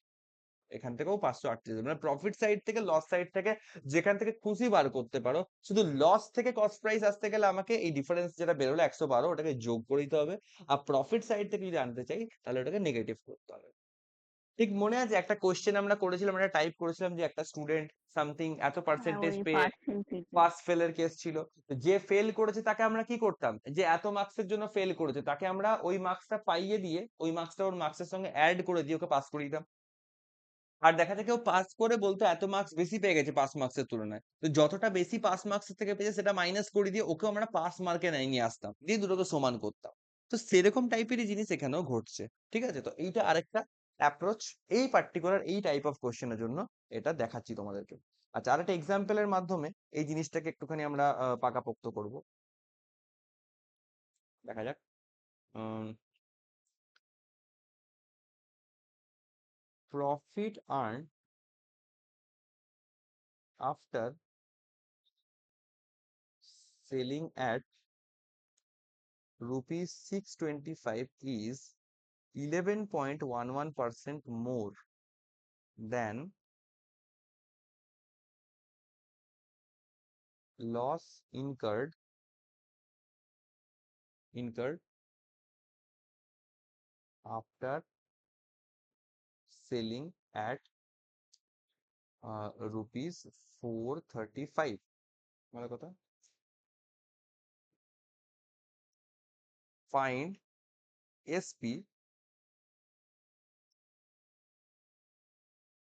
এখান থেকেও 538, মানে প্রফিট সাইড থেকে লস সাইড থেকে যেখান থেকে খুশি বার করতে পারো। শুধু লস থেকে কস্ট প্রাইস আসতে গেলে আমাকে এই ডিফারেন্স যেটা বেরোলো 112, ওটাকে যোগ করে দিতে হবে। আর প্রফিট সাইড থেকে যদি আনতে চাই তাহলে ওটাকে নেগেটিভ করতে হবে। ঠিক মনে আছে একটা কোশ্চেন আমরা করেছিলাম, একটা টাইপ করেছিলাম যে একটা স্টুডেন্ট সামথিং এত হ্যাঁ, পার্সেন্টেজ ওই পেয়ে পার্সেন্টেজে। পাস ফেলের কেস ছিল। তো যে ফেল করেছে তাকে আমরা কি করতাম, যে এত মার্কসের জন্য ফেল করেছে তাকে আমরা ওই মার্কসটা পাইয়ে দিয়ে ওই মার্কসটা ওর মার্কসের সঙ্গে অ্যাড করে দিয়ে ওকে পাস করিয়ে দিতাম। আর দেখা যায় কেউ পাস করে বলতো এত মার্কস বেশি পেয়ে গেছে পাস মার্কসের তুলনায়, তো যতটা বেশি পাস মার্কস থেকে পেয়েছে সেটা মাইনাস করে দিয়ে ওকে আমরা পাস মার্কে নিয়ে আসতাম, দিয়ে দুটোকে সমান করতাম। তো সেরকম টাইপেরই জিনিস এখানেও ঘটছে। ঠিক আছে, তো এইটা আরেকটা অ্যাপ্রোচ, এই পার্টিকুলার এই টাইপ অফ কোশ্চেনের জন্য এটা দেখাচ্ছি তোমাদেরকে। আচ্ছা, আরেকটা এক্সাম্পলের মাধ্যমে এই জিনিসটাকে একটুখানি আমরা পাকাপোক্ত করব। দেখা যাক। Profit earn after selling at rupees 625 is 11.11% more than loss incurred after selling at rupees 435. ভালো কথা। Find SP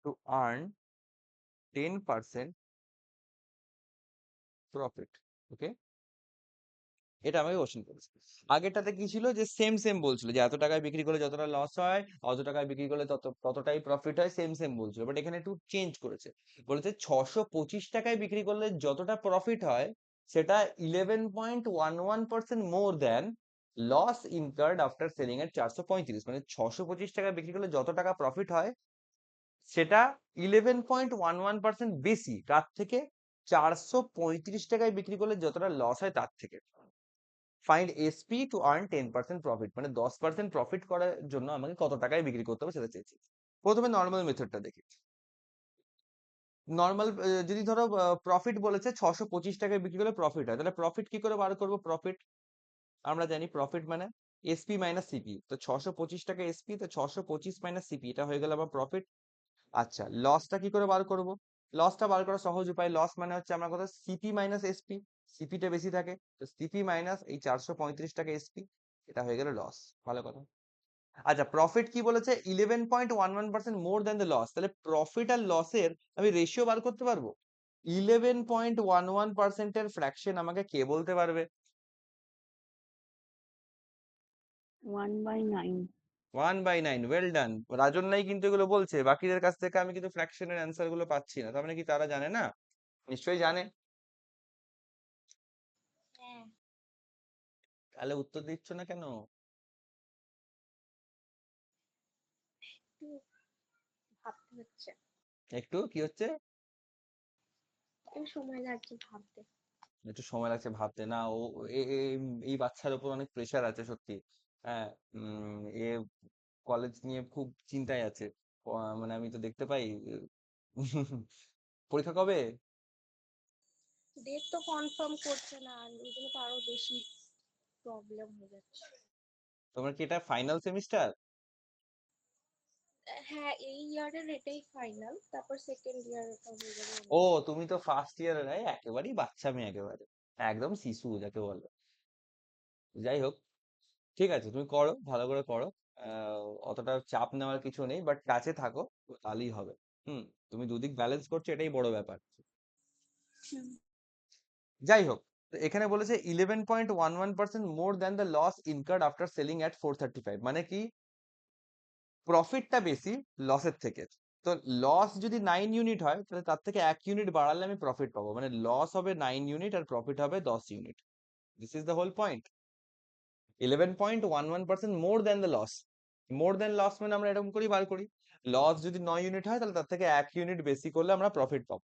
to earn 10% profit. Okay, এটা আমাকে কোশ্চেন করেছে। আগেরটাতে কি ছিল, যে সেম সেম বলছিল যে এত টাকায় বিক্রি করলে যতটা লস হয়, অত টাকায় বিক্রি করলে ততটাই প্রফিট হয়, সেম সেম বলছিল। বাট এখানে একটু চেঞ্জ করেছে, বলেছে 625 টাকায় বিক্রি করলে যতটা প্রফিট হয় সেটা 11.11% more than loss incurred after selling এর 435। মানে 625 টাকায় বিক্রি করলে যত টাকা প্রফিট হয় সেটা 11.11% বেশি তার থেকে 435 টাকায় বিক্রি করলে যতটা লস হয় তার থেকে। Find SP to earn 10% profit, মানে 10% প্রফিট করার জন্য আমাকে কত টাকায় বিক্রি করতে হবে সেটা চেয়েছি। প্রথমে নর্মাল মেথডটা দেখি। নর্মাল যদি ধরো প্রফিট বলেছে 625 টাকায় বিক্রি করলে প্রফিট হয়, তাহলে প্রফিট কি করে বার করবো? প্রফিট আমরা জানি প্রফিট মানে এসপি মাইনাস সিপি। তো 625 টাকা এসপি, তো 625 মাইনাস সিপি, এটা হয়ে গেল আমার প্রফিট। আচ্ছা, লসটা কি করে বার করব? লসটা বার করার সহজ উপায়, লস মানে হচ্ছে আমরা কথা সিপি মাইনাস এসপি, সিপিটা বেশি থাকে, তো সিপি মাইনাস এই 435 টাকা এসপি, এটা হয়ে গেল লস। ভালো কথা। আচ্ছা, প্রফিট কি বলেছে? 11.11% মোর দ্যান দ্য লস, তাহলে প্রফিট আর লসের আমি রেশিও বার করতে পারবো। 11.11% এর ফ্র্যাকশন আমাকে কে বলতে পারবে? 1/9। 1/9। Well done. রাজন্যাই কিন্তু এগুলো বলছে, বাকিদের কাছ থেকে আমি কিন্তু ফ্র্যাকশনের অ্যান্সার গুলো পাচ্ছি না, তার মানে কি তারা জানে না? নিশ্চয়ই জানে। হ্যাঁ, তাহলে উত্তর দিচ্ছ না কেন? একটু ভাবতে হচ্ছে, একটু কি হচ্ছে? একটু সময় লাগছে ভাবতে। একটু সময় লাগছে ভাবতে। না ও এই বাচ্চার উপর অনেক প্রেশার আছে সত্যি। হ্যাঁ, এ কলেজ নিয়ে খুব চিন্তায় আছে। মানে আমি তো দেখতে পাই। পরীক্ষা কবে? ডেট তো কনফার্ম করছে না, আর ওই জন্য তো আরো বেশি প্রবলেম হয়ে যাচ্ছে। তোমার কি এটা ফাইনাল সেমিস্টার? হ্যাঁ, এই ইয়ারের এটাই ফাইনাল, তারপর সেকেন্ড ইয়ার এটা হয়ে যাবে ও, অন্য। তুমি তো ফার্স্ট ইয়ারে, একেবারেই বাচ্চা মেয়ে, একেবারে একদম শিশু যাকে বলে। যাই হোক, ঠিক আছে, তুমি করো, ভালো করে করো। অতটা চাপ নেওয়ার কিছু নেই, বাট কাছে থাকো, তাহলেই হবে। হুম। তুমি দুদিক ব্যালেন্স করছো, এটাই বড় ব্যাপার। হুম। যাই হোক, তো এখানে বলেছে 11.11% more than the loss incurred after selling at 435, মানে কি প্রফিটটা বেশি লসের থেকে। তো লস যদি 9 ইউনিট হয়, তাহলে তার থেকে 1 ইউনিট বাড়ালে আমি প্রফিট পাবো, মানে লস হবে 9 ইউনিট আর প্রফিট হবে 10 unit. This is the whole point. 11.11% more than the loss. More than loss মানে আমরা এরকম করি বার করি, লস যদি 9 ইউনিট হয়, তাহলে তার থেকে 1 ইউনিট বেশি করলে আমরা প্রফিট পাবো।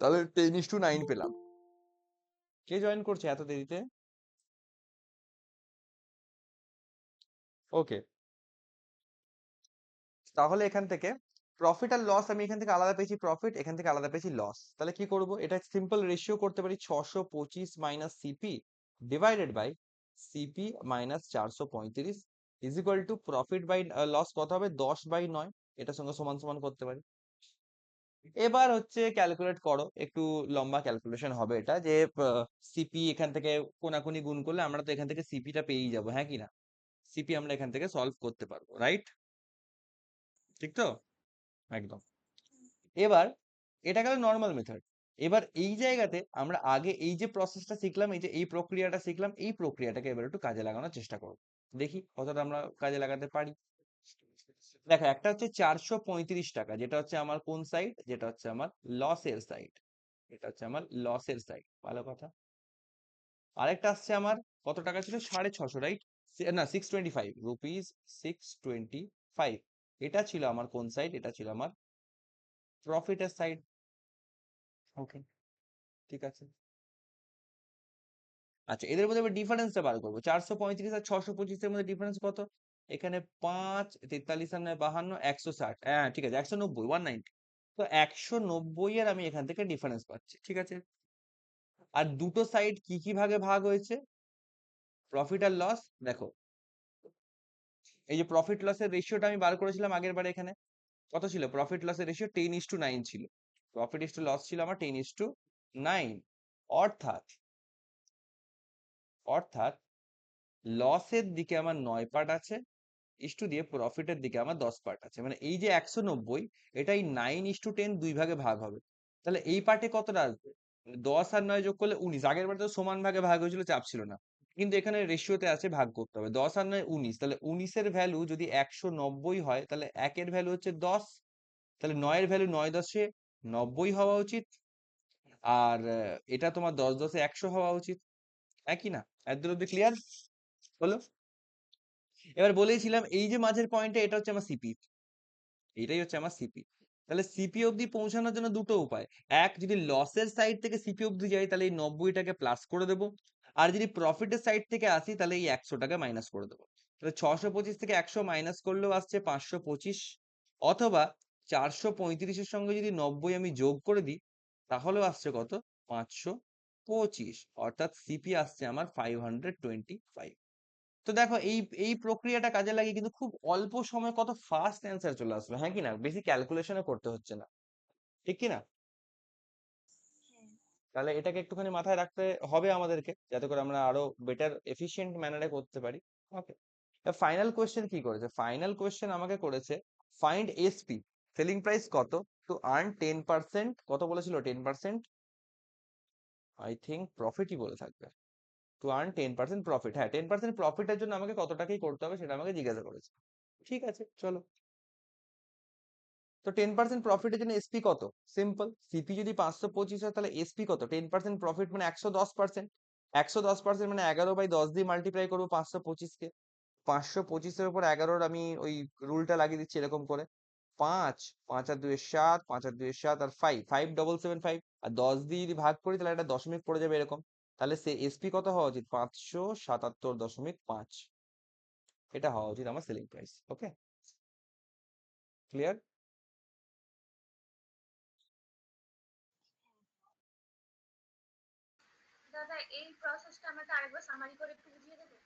তাহলে 10:9 পেলাম। কে জয়েন করছে এত দেরিতে? ওকে, তাহলে এখান থেকে প্রফিট আর লস আমি এখান থেকে আলাদা পেয়েছি, প্রফিট এখান থেকে আলাদা পেয়েছি লস। তাহলে কি করব, এটা সিম্পল রেশিও করতে পারি, 625 minus CP divided by CP minus 435 is equal to profit by loss কত হবে, 10/9। এটার সঙ্গে সমান সমান করতে পারি। এবার হচ্ছে ক্যালকুলেট করো, একটু লম্বা ক্যালকুলেশন হবে এটা, যে সিপি এখান থেকে কোনাকুনি গুণ করলে আমরা তো এখান থেকে সিপিটা পেয়েই যাবো, হ্যাঁ কি না? সিপি আমরা এখান থেকে সলভ করতে পারবো, রাইট? ঠিক তো? একদম। এবার এটা গেল নর্মাল মেথড। এবার এই জায়গাতে আমরা আগে এই যে প্রসেসটা শিখলাম, এই যে এই প্রক্রিয়াটা শিখলাম, এই প্রক্রিয়াটাকে এবার একটু কাজে লাগানোর চেষ্টা করব, দেখি কতটা আমরা কাজে লাগাতে পারি। দেখো, একটা হচ্ছে 435 টাকা, যেটা হচ্ছে আমার কোন সাইড, যেটা হচ্ছে আমার লসের সাইড। এটা হচ্ছে আমার লসের সাইড, ভালো কথা। আরেকটা আসছে আমার, কত টাকা ছিল, 650, রাইট? না, 625 রুপিস, 625। এটা ছিল আমার কোন সাইড, এটা ছিল আমার প্রফিটের সাইড। ওকে, ঠিক আছে। আচ্ছা, এদের মধ্যে এবার ডিফারেন্সটা বার করবো, 435 আর 625 মধ্যে ডিফারেন্স কত? এখানে 5, 43 আর 9, 52, 160, হ্যাঁ ঠিক আছে, 190, 190। তো 190 এর আমি এখান থেকে ডিফারেন্স পাচ্ছি, ঠিক আছে। আর দুটো সাইড কি কি ভাগে ভাগ হয়েছে, প্রফিট আর লস। দেখো, এই যে প্রফিট লসের রেশিওটা আমি বার করেছিলাম আগের বারে, এখানে কত ছিল প্রফিট লসের রেশিও, 10:9 ছিল। প্রফিট ইস টু লস ছিল আমার 10:9। অর্থাৎ অর্থাৎ লসের দিকে আমার 9 পার্ট আছে, ইস্টু দিয়ে প্রফিটের দিকে আমার 10 পার্ট আছে। মানে এই যে 190, এটাই 9:10 দুই ভাগে ভাগ হবে। তাহলে এই পার্টে কতটা আসবে, 10 আর 9 যোগ করলে 19। আগের বার তো সমান ভাগে ভাগ হয়েছিল, চাপ ছিল না, কিন্তু এখানে রেশিওতে আছে ভাগ করতে হবে। 10 আর 9 19, তাহলে 19 এর ভ্যালু যদি 190 হয়, তাহলে 1 এর ভ্যালু হচ্ছে 10। তাহলে 9 এর ভ্যালু 9 10 90 হওয়া উচিত। আর এটা তোমার 10 10 100 হওয়া উচিত, একই না? এত অব্দি ক্লিয়ার হলো? এবার বলেছিলাম এই যে মাঝের পয়েন্টে, এটা হচ্ছে আমার সিপি, এটাই হচ্ছে আমার সিপি। তাহলে সিপি অবধি পৌঁছানোর জন্য দুটো উপায়। এক, যদি লসের সাইড থেকে সিপি অবধি যাই, তাহলে এই 90টাকে প্লাস করে দেবো। আর যদি প্রফিটের সাইড থেকে আসি, তাহলে এই 100টাকে মাইনাস করে দেবো। তাহলে 625 থেকে 100 মাইনাস করলেও আসছে 525, অথবা 435-এর সঙ্গে যদি 90 আমি যোগ করে দিই, তাহলেও আসছে কত, 525। অর্থাৎ সিপি আসছে আমার 525। তো দেখো, এই এই প্রক্রিয়াটা কাজে লাগিয়ে কিন্তু খুব অল্প সময় কত ফাস্ট অ্যান্সার চলে আসলো, হ্যাঁ কি না? বেশি ক্যালকুলেশনও করতে হচ্ছে না, ঠিক কি না? হ্যাঁ। তাহলে এটাকে একটুখানি মাথায় রাখতে হবে আমাদেরকে, যাতে করে আমরা আরো বেটার এফিশিয়েন্ট ম্যানারে করতে পারি। ওকে, ফাইনাল কোয়েশ্চেন কি করেছে? ফাইনাল কোয়েশ্চেন আমাকে করেছে ফাইন্ড এসপি, সেলিং প্রাইস কত, টু আর্ন 10%, কত বলেছিল, 10%, আই থিঙ্ক প্রফিটই বলে থাকবে, টু আর্ন 10% প্রফিট। হ্যাঁ, 10% প্রফিটের জন্য আমাকে কত টাকাই করতে হবে সেটা আমাকে জিজ্ঞাসা করেছে। ঠিক আছে, চলো। তো 10% প্রফিটের জন্য এসপি কত? সিম্পল, সিপি যদি 525 হয়, তাহলে এসপি কত? 10% প্রফিট মানে 110%। 110% মানে 11/10 দিয়ে মাল্টিপ্লাই করবো 525 কে। 525-এর উপর 11-র আমি ওই রুলটা লাগিয়ে দিচ্ছি এরকম করে, 5, 5 আর 2 7, 5 আর 2 7 আর 5, 5775, আর 10 দিয়ে যদি ভাগ করি তাহলে একটা দশমিক পড়ে যাবে এরকম। তাহলে সে এসপি কত হওয়া উচিত? 577.5। এটা হওয়া উচিত আমার সেলিং প্রাইস। ওকে, ক্লিয়ার? দাদা এই প্রসেসটা আমাকে আরেকবার সামারি করে একটু বুঝিয়ে দেবে?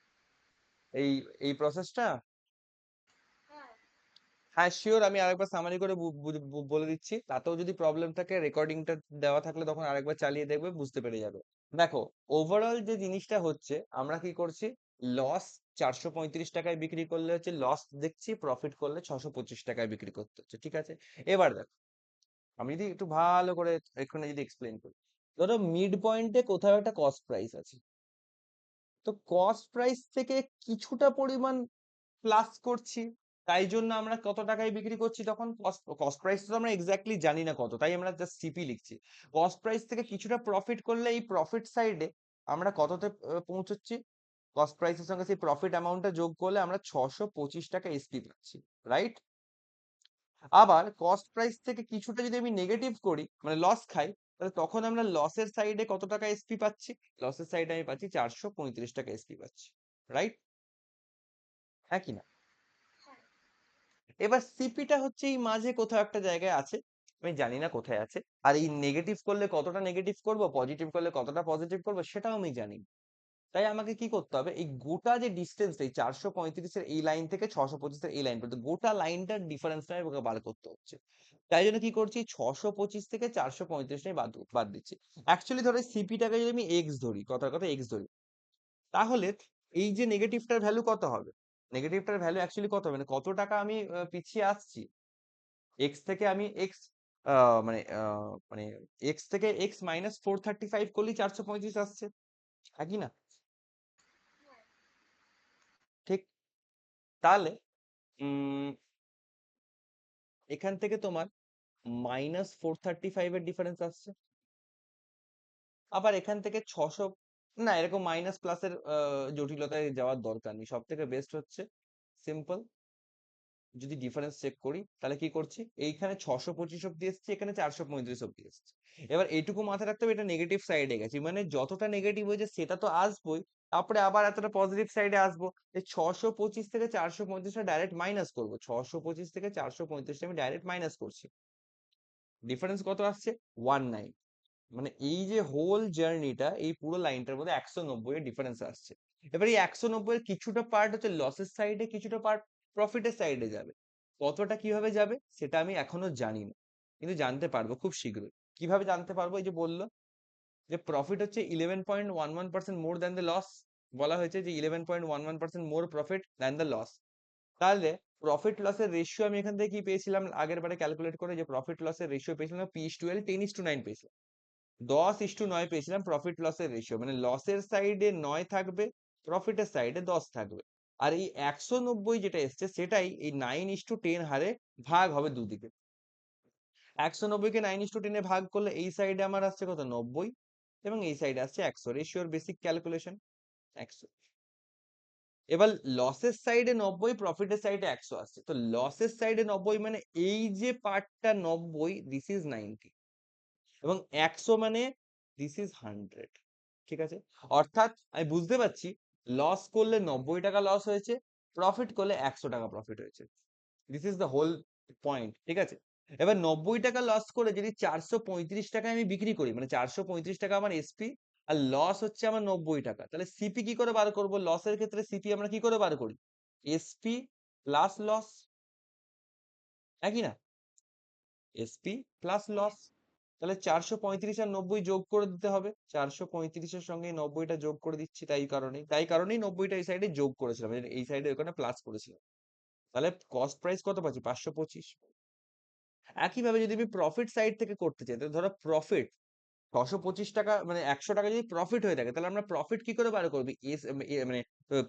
এই এই প্রসেসটা, হ্যাঁ। হ্যাঁ শিওর, আমি আরেকবার সামারি করে বলে দিচ্ছি। তাতেও যদি প্রবলেম থাকে, রেকর্ডিংটা দেওয়া থাকলে তখন আরেকবার চালিয়ে দেখবে, বুঝতে পেরে যাবে। দেখো, ওভারঅল যে জিনিসটা হচ্ছে, আমরা কি করছি, লস 435 টাকায় বিক্রি করলে হচ্ছে লস দেখছি, প্রফিট করলে 625 টাকায় বিক্রি করতে হচ্ছে, ঠিক আছে? এবার দেখো, আমি যদি একটু ভালো করে এখানে যদি এক্সপ্লেন করি, ধরো মিড পয়েন্টে কোথাও একটা কস্ট প্রাইস আছে, তো কস্ট প্রাইস থেকে কিছুটা পরিমাণ প্লাস করছি, তাই জন্য আমরা কত টাকায় বিক্রি করছি, তখন কস্ট প্রাইস তো আমরা এক্স্যাক্টলি জানি না কত, তাই আমরা জাস্ট সিপি লিখছি। কস্ট প্রাইস থেকে কিছুটা প্রফিট করলে এই প্রফিট সাইডে আমরা কততে পৌঁছচ্ছি, কস্ট প্রাইসের সঙ্গে সেই প্রফিট অ্যামাউন্টটা যোগ করলে আমরা 625 টাকা এসপি পাচ্ছি, রাইট? আবার কস্ট প্রাইস থেকে কিছুটা যদি আমি নেগেটিভ করি, মানে লস খাই, তাহলে তখন আমরা লসের সাইডে কত টাকা এসপি পাচ্ছি, লসের সাইডে আমি পাচ্ছি 435 টাকা এসপি পাচ্ছি, রাইট? হ্যাঁ কি না? এবার সিপিটা হচ্ছে এই মাঝে কোথাও একটা জায়গায় আছে, আমি জানি না কোথায় আছে। আর এই নেগেটিভ করলে কতটা নেগেটিভ করব, পজিটিভ করলে কতটা পজিটিভ করব, সেটাও আমি জানি না। তাই আমাকে কি করতে হবে, এই গোটা যে ডিস্টেন্স, এই 435-এর এই লাইন থেকে 625-এর এই লাইন পর্যন্ত গোটা লাইনটার ডিফারেন্সটা আমাকে বার করতে হচ্ছে। তাই জন্য কি করছি, 625 থেকে 435 বাদ বাদ দিচ্ছি। অ্যাকচুয়ালি ধরো সিপিটাকে যদি আমি এক্স ধরি, কথার কথা এক্স ধরি, তাহলে এই যে নেগেটিভটার ভ্যালু কত হবে, নেগেটিভটার ভ্যালু অ্যাকচুয়ালি কত হবে, মানে কত টাকা আমি পিছিয়ে আসছি, এক্স থেকে আমি এক্স মানে এক্স থেকে এক্স মাইনাস 435 করলেই 435 আসছে, হ্যাঁ কি না? ঠিক। তাহলে এখান থেকে তোমার -435 এর ডিফারেন্স আসছে। আবার এখান থেকে 600, না এরকম মাইনাস প্লাসের জটিলতায় যাওয়ার দরকার নেই, সব থেকে বেস্ট হচ্ছে সিম্পল, যদি ডিফারেন্স চেক করি তাহলে কি করছি, এইখানে 625 অব্দি এসছে, এখানে 435 অব্দি এসছে। এবার এইটুকু মাথায় রাখতে হবে, এটা নেগেটিভ সাইডে গেছি, মানে যতটা নেগেটিভ হয়েছে সেটা তো আসবোই, তারপরে আবার এতটা পজিটিভ সাইডে আসবো। এই 625 থেকে 435টা ডাইরেক্ট মাইনাস করবো, 625 থেকে 435 আমি ডাইরেক্ট মাইনাস করছি, ডিফারেন্স কত আসছে, 19। মানে এই যে হোল জার্নিটা, এই পুরো লাইনটার মধ্যে 190 এর ডিফারেন্স আসছে। এবার এই 190 এর কিছুটা পার্ট হচ্ছে লসের সাইডে, কিছুটা পার্ট প্রফিটের সাইডে যাবে। কতটা কিভাবে যাবে সেটা আমি এখনো জানি না, কিন্তু জানতে পারবো খুব শীঘ্রই। কিভাবে জানতে পারবো, এই যে বললো যে প্রফিট হচ্ছে 11.11% মোর দ্যান দ্য লস, বলা হয়েছে যে 11.11% মোর প্রফিট দ্যান দ্য লস। তাহলে প্রফিট লসের রেশিও আমি এখান থেকে কি পেয়েছিলাম, আগের বারে ক্যালকুলেট করে যে প্রফিট লসের রেশিও পেয়েছিলাম P/L 10:9 পেয়েছিলাম, 10:9 পেয়েছিলাম প্রফিট লসের রেশিও, মানে লসের সাইডে 9 থাকবে, প্রফিটের সাইডে 10 থাকবে। আর এই 190 যেটা এসছে সেটাই এই 9:10 হারে ভাগ হবে দুদিকে। 190 কে 9:10 এ ভাগ করলে এই সাইডে আমার আসছে কত, 90, এবং এই সাইডে আসছে 100, রেশিওর বেসিক ক্যালকুলেশন 100। এবার লসের সাইডে 90, প্রফিটের সাইডে 100 আসছে, তো লসের সাইডে 90 মানে এই যে পার্টটা 90, দিস ইজ 90, এবং 100 মানে দিস ইজ 100, ঠিক আছে? অর্থাৎ আমি বুঝতে পারছি লস করলে 90 টাকা লস হয়েছে, প্রফিট করলে 100 টাকা প্রফিট হয়েছে, this is the whole point, ঠিক আছে? এবার 90 টাকা লস করে যদি 435 টাকায় আমি বিক্রি করি, মানে 435 টাকা আমার এসপি, আর লস হচ্ছে আমার 90 টাকা, তাহলে সিপি কি করে বার করব, লসের ক্ষেত্রে সিপি আমরা কি করে বার করি, এসপি প্লাস লস, একই না, এসপি প্লাস লস। তাহলে 435 আর 90 যোগ করে দিতে হবে, 435 এর সঙ্গে 90টা যোগ করে দিচ্ছি, তাই কারণেই 90টা এই সাইডে যোগ করেছিলাম, এই সাইডে ওখানে প্লাস করেছিলাম। তাহলে কস্ট প্রাইস কত পাচ্ছি, 525। একইভাবে যদি আমি প্রফিট সাইড থেকে করতে চাই, তাহলে ধরো প্রফিট 625 টাকা, মানে 100 টাকা যদি প্রফিট হয়ে থাকে, তাহলে আমরা প্রফিট কি করে বার করবি, মানে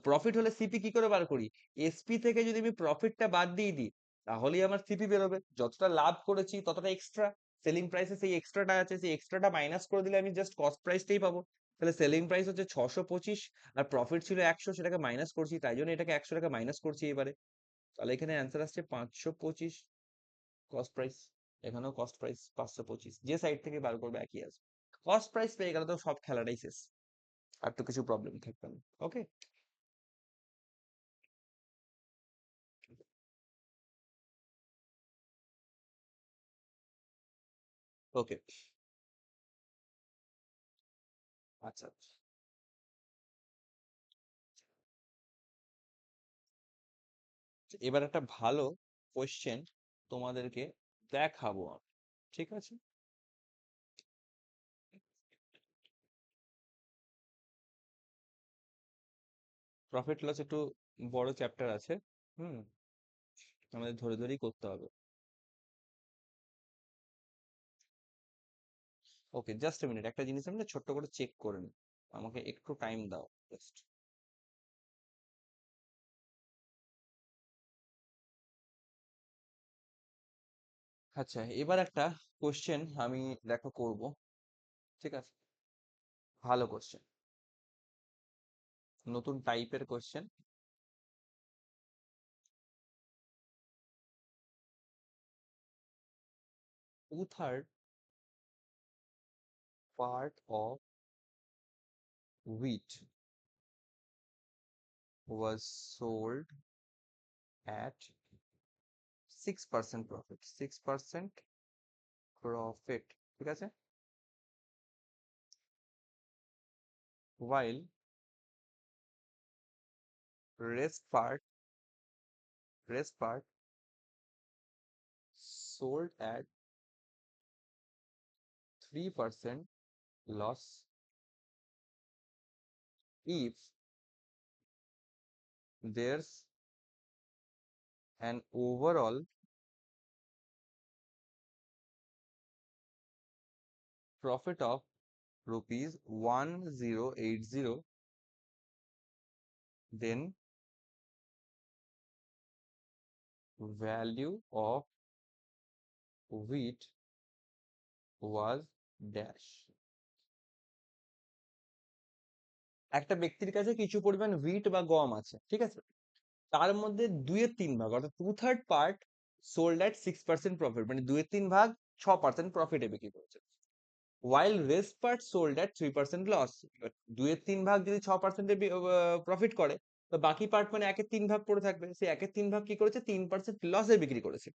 প্রফিট হলে সিপি কি করে বার করি, এসপি থেকে যদি আমি প্রফিটটা বাদ দিয়ে দিই, তাহলেই আমার সিপি বেরোবে, যতটা লাভ করেছি ততটা এক্সট্রা, সেলিং প্রাইসে সেই এক্সট্রাটা আছে, সেই এক্সট্রাটা মাইনাস করে দিলে আমি জাস্ট কস্ট প্রাইসটাই পাবো। তাহলে সেলিং প্রাইস হচ্ছে 625, আর প্রফিট ছিল 100, সেটাকে মাইনাস করছি, তাই জন্য এটাকে 100 টাকা মাইনাস করছি এবারে। তাহলে এখানে অ্যান্সার আসছে 525। কস্ট প্রাইস, এখানেও কস্ট প্রাইস 525, যে সাইড থেকে বার করবে একই আসবে। কস্ট প্রাইস পেয়ে গেলে তো সব খেলাটাই শেষ, আর তো কিছু প্রবলেম থাকবে না। ওকে, ওকে, আচ্ছা, এবার একটা ভালো কোয়েশ্চেন তোমাদেরকে দেখাবো আমি, ঠিক আছে? প্রফিট লস একটু বড় চ্যাপ্টার আছে, হুম, আমাদের ধরে ধরেই করতে হবে। ওকে, জাস্ট এ মিনিট, একটা জিনিস আমি না ছোট্ট করে চেক করে নিই, আমাকে একটু টাইম দাও জাস্ট। আচ্ছা, এবার একটা কোশ্চেন আমি দেখো করব, ঠিক আছে? ভালো কোশ্চেন, নতুন টাইপের question. Two third part of wheat was sold at 6% profit, 6% profit, ঠিক আছে? While rest part sold at 3% loss if there's an overall profit of rupees 1080, then value of wheat was dash. একটা ব্যক্তির কাছে কিছু পরিমাণ wheat বা গম আছে, ঠিক আছে? তার মধ্যে 2/3 ভাগ অর্থাৎ 2/3 পার্ট সোল্ড অ্যাট 6% প্রফিট, মানে 2/3 ভাগ 6% প্রফিটে বিক্রি করেছে। While rest part sold at 3% loss, 2/3 ভাগ যদি 6% প্রফিট করে, তো বাকি পার্ট মানে 1/3 ভাগ পড়ে থাকবে, সেই 1/3 ভাগ কি করেছে, 3% লসে বিক্রি করেছে।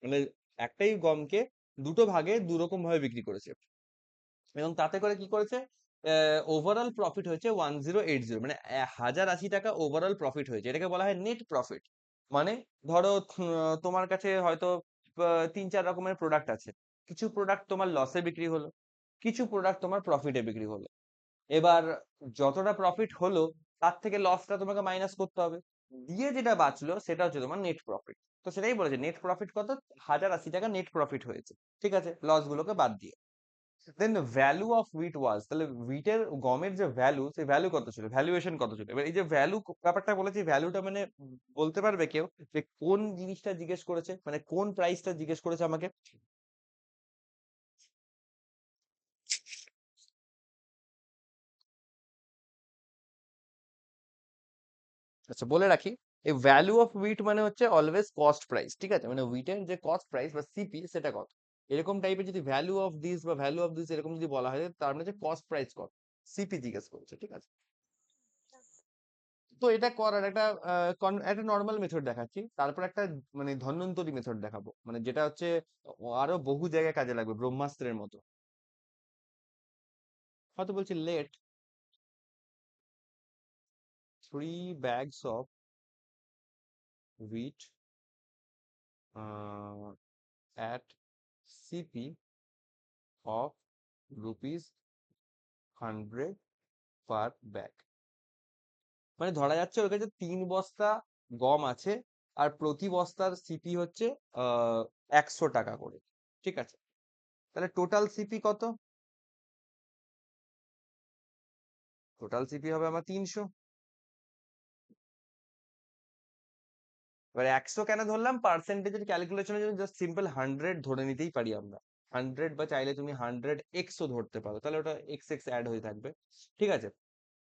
মানে একটাই গমকে দুটো ভাগে দুরকম ভাবে বিক্রি করেছে, এবং তাতে করে কি করেছে, ওভারঅল প্রফিট হয়েছে 1080, মানে 1080 টাকা ওভারঅল প্রফিট হয়েছে। এটাকে বলা হয় নেট প্রফিট। মানে ধরো তোমার কাছে হয়তো 3-4 রকমের প্রোডাক্ট আছে, কিছু প্রোডাক্ট তোমার লসে বিক্রি হলো, কিছু প্রোডাক্ট তোমার প্রফিটে বিক্রি হলো। এবার যতটা প্রফিট হলো তার থেকে লসটা তোমাকে মাইনাস করতে হবে, দিয়ে যেটা বাঁচলো সেটা হচ্ছে তোমার নেট প্রফিট। তো সেটাই বলেছে নেট প্রফিট কত, 1080 টাকা নেট প্রফিট হয়েছে, ঠিক আছে, লস গুলোকে বাদ দিয়ে। দেন ভ্যালু অফ হুইট ওয়াজ, তাহলে হুইটের গমের যে ভ্যালু, সেই ভ্যালু কত ছিল, ভ্যালুয়েশন কত ছিল। এবার এই যে ভ্যালু ব্যাপারটা বলেছি, ভ্যালুটা মানে বলতে পারবে কেউ যে কোন জিনিসটা জিজ্ঞেস করেছে, মানে কোন প্রাইসটা জিজ্ঞেস করেছে আমাকে? আচ্ছা, বলে রাখি, এই ভ্যালু অফ হুইট মানে হচ্ছে অলওয়েজ কস্ট প্রাইস, ঠিক আছে? মানে হুইটের যে কস্ট প্রাইস বা সিপি সেটা কত, এরকম টাইপের যদি ভ্যালু অফ দিস বা ভ্যালু অফ দিস এরকম যদি বলা হয়, তার মানে হচ্ছে কস্ট প্রাইস কত, সিপি জিজ্ঞেস করছে, ঠিক আছে? তো এটা করার একটা নর্মাল মেথড দেখাচ্ছি, তারপর একটা মানে ধন্বন্তরী মেথড দেখাবো, মানে যেটা হচ্ছে আরো বহু জায়গায় কাজে লাগবে, ব্রহ্মাস্ত্রের মতো। হয়তো বলছি late 3 bags of wheat at CP of ₹100 per bag। মানে ধরা যাচ্ছে ওর কাছে 3 বস্তা গম আছে, আর প্রতি বস্তার সিপি হচ্ছে 100 টাকা করে, ঠিক আছে? তাহলে টোটাল সিপি কত? টোটাল সিপি হবে আমার 300। এবার 100 কেন ধরলাম, পার্সেন্টেজের ক্যালকুলেশনের জন্য জাস্ট সিম্পল 100 ধরে নিতেই পারি আমরা, 100, বা চাইলে তুমি 100x ও ধরতে পারো, তাহলে ওটা এক্স এক্স অ্যাড হয়ে থাকবে, ঠিক আছে?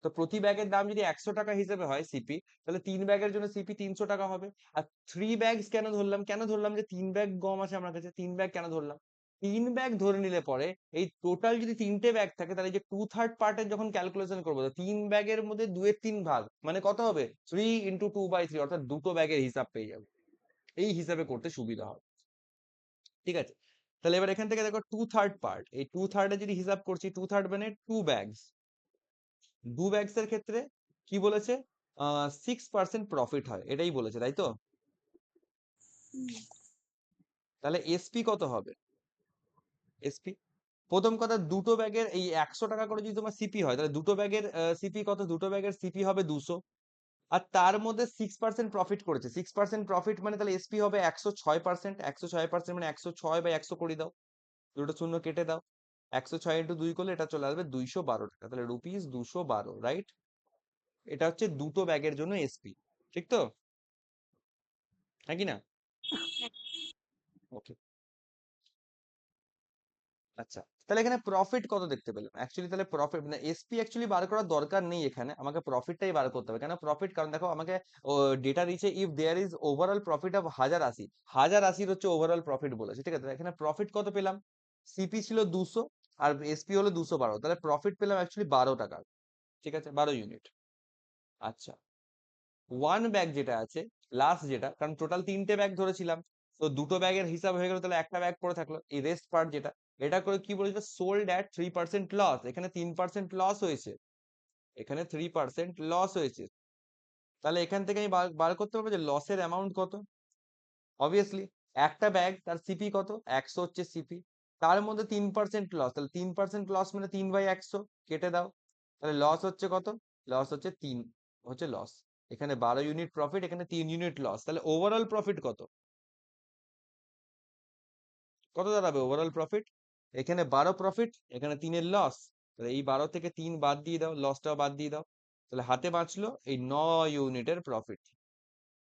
তো প্রতি ব্যাগের দাম যদি 100 টাকা হিসেবে হয় সিপি, তাহলে 3 ব্যাগের জন্য সিপি 300 টাকা হবে। আর 3 ব্যাগস কেন ধরলাম? কেন ধরলাম যে 3 ব্যাগ গম আছে আমার কাছে? 3 ব্যাগ কেন ধরলাম? 3 ব্যাগ ধরে নিলে পরে এই টোটাল যদি 3টে ব্যাগ থাকে, তাহলে যে 2/3 পার্টের যখন ক্যালকুলেশন করবো, তো 3 ব্যাগের মধ্যে 2/3 ভাগ মানে কত হবে? 3 × 2/3, অর্থাৎ দুটো ব্যাগের হিসাব পেয়ে যাবো। এই হিসাবে করতে সুবিধা হবে। ঠিক আছে, তাহলে এবার এখান থেকে দেখো 2/3 পার্ট, এই 2/3 যদি হিসাব করছি, 2/3 মানে 2 ব্যাগস। 2 ব্যাগস এর ক্ষেত্রে কি বলেছে? 6% প্রফিট হয়, এটাই বলেছে, তাই তো? তাহলে এসপি কত হবে? এসপি, প্রথম কথা, দুটো ব্যাগের এই 100 টাকা করে যদি তোমার সিপি হয়, তাহলে দুটো ব্যাগের সিপি কত? দুটো ব্যাগের সিপি হবে 200। আর তার মধ্যে 6% প্রফিট করেছে। 6% প্রফিট মানে তাহলে এসপি হবে 106%। 106% মানে 106/100 করে দাও, দুটো শূন্য কেটে দাও। 106 × 2 করলে এটা চলে আসবে 212 টাকা। তাহলে রুপিস 212, রাইট? এটা হচ্ছে দুটো ব্যাগের জন্য এসপি, ঠিক তো? হ্যাঁ কি না? ওকে, আচ্ছা, তাহলে এখানে প্রফিট কত দেখতে পেলাম? অ্যাকচুয়ালি তাহলে প্রফিট মানে এসপি অ্যাকচুয়ালি বার করার দরকার নেই এখানে, আমাকে প্রফিটটাই বার করতে হবে। কেন প্রফিট? কারণ দেখো আমাকে ডেটা দিয়েছে if there is overall profit of 1080, 1080 হচ্ছে ওভারঅল প্রফিট বলেছে, ঠিক আছে? এখানে প্রফিট কত পেলাম? সিপি ছিল 200 আর এসপি হলো 212, তাহলে প্রফিট পেলাম অ্যাকচুয়ালি 12 টাকা, ঠিক আছে, 12 ইউনিট। আচ্ছা, ওয়ান ব্যাগ যেটা আছে, লাস্ট যেটা, কারণ টোটাল 3টে ব্যাগ ধরেছিলাম, তো দুটো ব্যাগের হিসাব হয়ে গেল, তাহলে একটা ব্যাগ পড়ে থাকলো, এই রেস্ট পার্ট যেটা, এটা করে কি বলেছে? Sold at 3% loss. এখানে 3% লস হয়েছে, এখানে 3% লস হয়েছে। তাহলে এখান থেকে আমি বার করতে পারবো যে লসের অ্যামাউন্ট কত। অবভিয়াসলি একটা ব্যাগ তার সিপি কত? 100 হচ্ছে সিপি, তার মধ্যে 3% লস, তাহলে 3% লস মানে 3/100 কেটে দাও, তাহলে লস হচ্ছে কত? লস হচ্ছে 3 হচ্ছে লস। এখানে 12 ইউনিট প্রফিট, এখানে 3 ইউনিট লস, তাহলে ওভারঅল প্রফিট কত? কত দাঁড়াবে ওভারঅল প্রফিট? এখানে 12 প্রফিট, এখানে 3-এর লস, তাহলে এই 12 থেকে 3 বাদ দিয়ে দাও, লসটাও বাদ দিয়ে দাও, তাহলে হাতে বাঁচলো এই 9 ইউনিটের প্রফিট।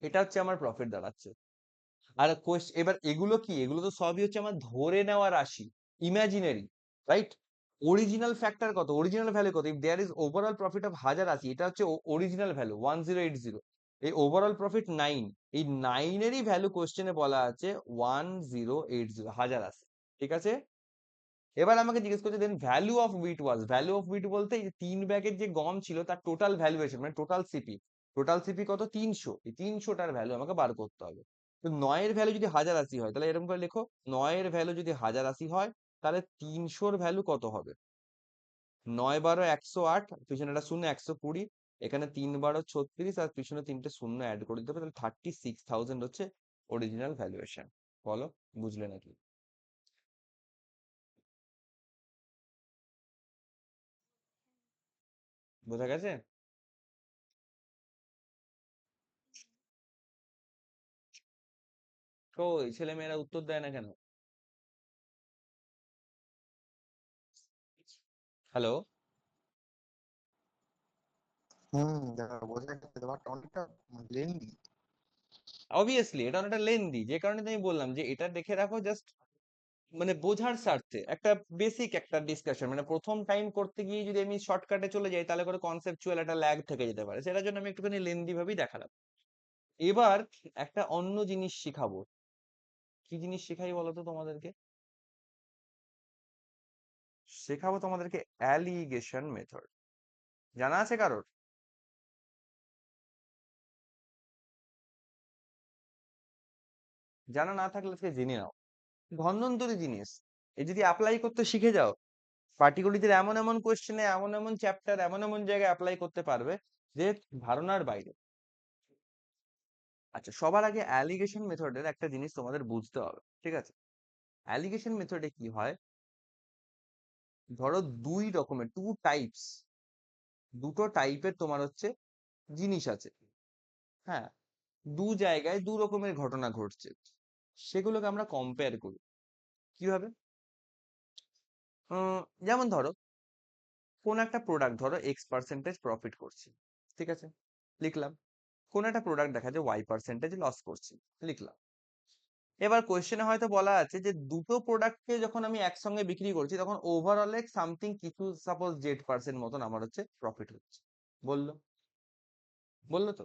এটা হচ্ছে আমার প্রফিট দাঁড়াচ্ছে। আর এবার এগুলো কি? এগুলো তো সবই হচ্ছে আমার ধরে নেওয়া রাশি, ইমাজিনারি, রাইট? অরিজিনাল ফ্যাক্টর কত? অরিজিনাল ভ্যালু কত? If there is overall profit of 1080, এটা হচ্ছে অরিজিনাল ভ্যালু 1080। এই ওভারঅল প্রফিট 9, এই 9-এরই ভ্যালু কোশ্চেনে বলা আছে 1080, 1080, ঠিক আছে? এবার আমাকে জিজ্ঞেস করছে then value of wheat was, value of wheat বলতে এই 3 ব্যাগের যে গম ছিল তার টোটাল ভ্যালুয়েশন মানে টোটাল সিপি, টোটাল সিপি কত? 300, এই 300টার ভ্যালু আমাকে বার করতে হবে। তো 9-এর ভ্যালু যদি 1080 হয়, তাহলে এরকম করে লেখো, 9-এর ভ্যালু যদি 1080 হয়, তাহলে 300-র ভ্যালু কত হবে? 9 12 108, পিছনে একটা শূন্য 120, এখানে 3 12 36, আর পিছনে 3টে শূন্য অ্যাড করে দিতে হবে, তাহলে 36,000 হচ্ছে অরিজিনাল ভ্যালুয়েশন। বলো, বুঝলে নাকি? বোঝা গেছে? কই ছেলে মেয়েরা উত্তর দেয় না কেন? হ্যালো? দেখা বোঝা গেছে, ব্যাপারটা অনেকটা লেন্দি। অবভিয়াসলি এটা অনেকটা লেন্দি, যে কারণে তো আমি বললাম যে এটা দেখে রাখো, জাস্ট মানে বোঝার স্বার্থে একটা বেসিক একটা ডিসকাশন, মানে প্রথম টাইম করতে গিয়ে যদি আমি শর্টকাটে চলে যাই, তাহলে করে কনসেপচুয়াল একটা ল্যাগ থেকে যেতে পারে, সেটার জন্য আমি একটুখানি লেন্দি ভাবেই দেখালাম। এবার একটা অন্য জিনিস শিখাবো। কি জিনিস শেখাই বলতো তোমাদেরকে? শেখাবো তোমাদেরকে অ্যালিগেশন মেথড। জানা আছে কারোর? জানা না থাকলে আজকে জেনে নাও, ধন্বন্তরী জিনিস। এই যদি অ্যাপ্লাই করতে শিখে যাও, পাটিগণিতের এমন এমন কোশ্চেনে, এমন এমন চ্যাপ্টার, এমন এমন জায়গায় অ্যাপ্লাই করতে পারবে যে ধারণার বাইরে। আচ্ছা, সবার আগে অ্যালিগেশন মেথডের একটা জিনিস তোমাদের বুঝতে হবে, ঠিক আছে? অ্যালিগেশন মেথডে কি হয়, ধরো দুই রকমের, টু টাইপস, দুটো টাইপের তোমার হচ্ছে জিনিস আছে, হ্যাঁ, দু জায়গায় দু রকমের ঘটনা ঘটছে, সেগুলোকে আমরা কম্পেয়ার করি। কিভাবে? যেমন ধরো কোন একটা প্রোডাক্ট ধরো X% প্রফিট করছে, ঠিক আছে, লিখলাম। কোন একটা প্রোডাক্ট দেখা যায় Y% লস করছে, লিখলাম। এবার কোয়েশ্চেনে হয়তো বলা আছে যে দুটো প্রোডাক্টকে যখন আমি একসঙ্গে বিক্রি করছি, তখন ওভারঅল সামথিং কিছু সাপোজ Z% মতন আমার হচ্ছে প্রফিট হচ্ছে। বললো বললো তো।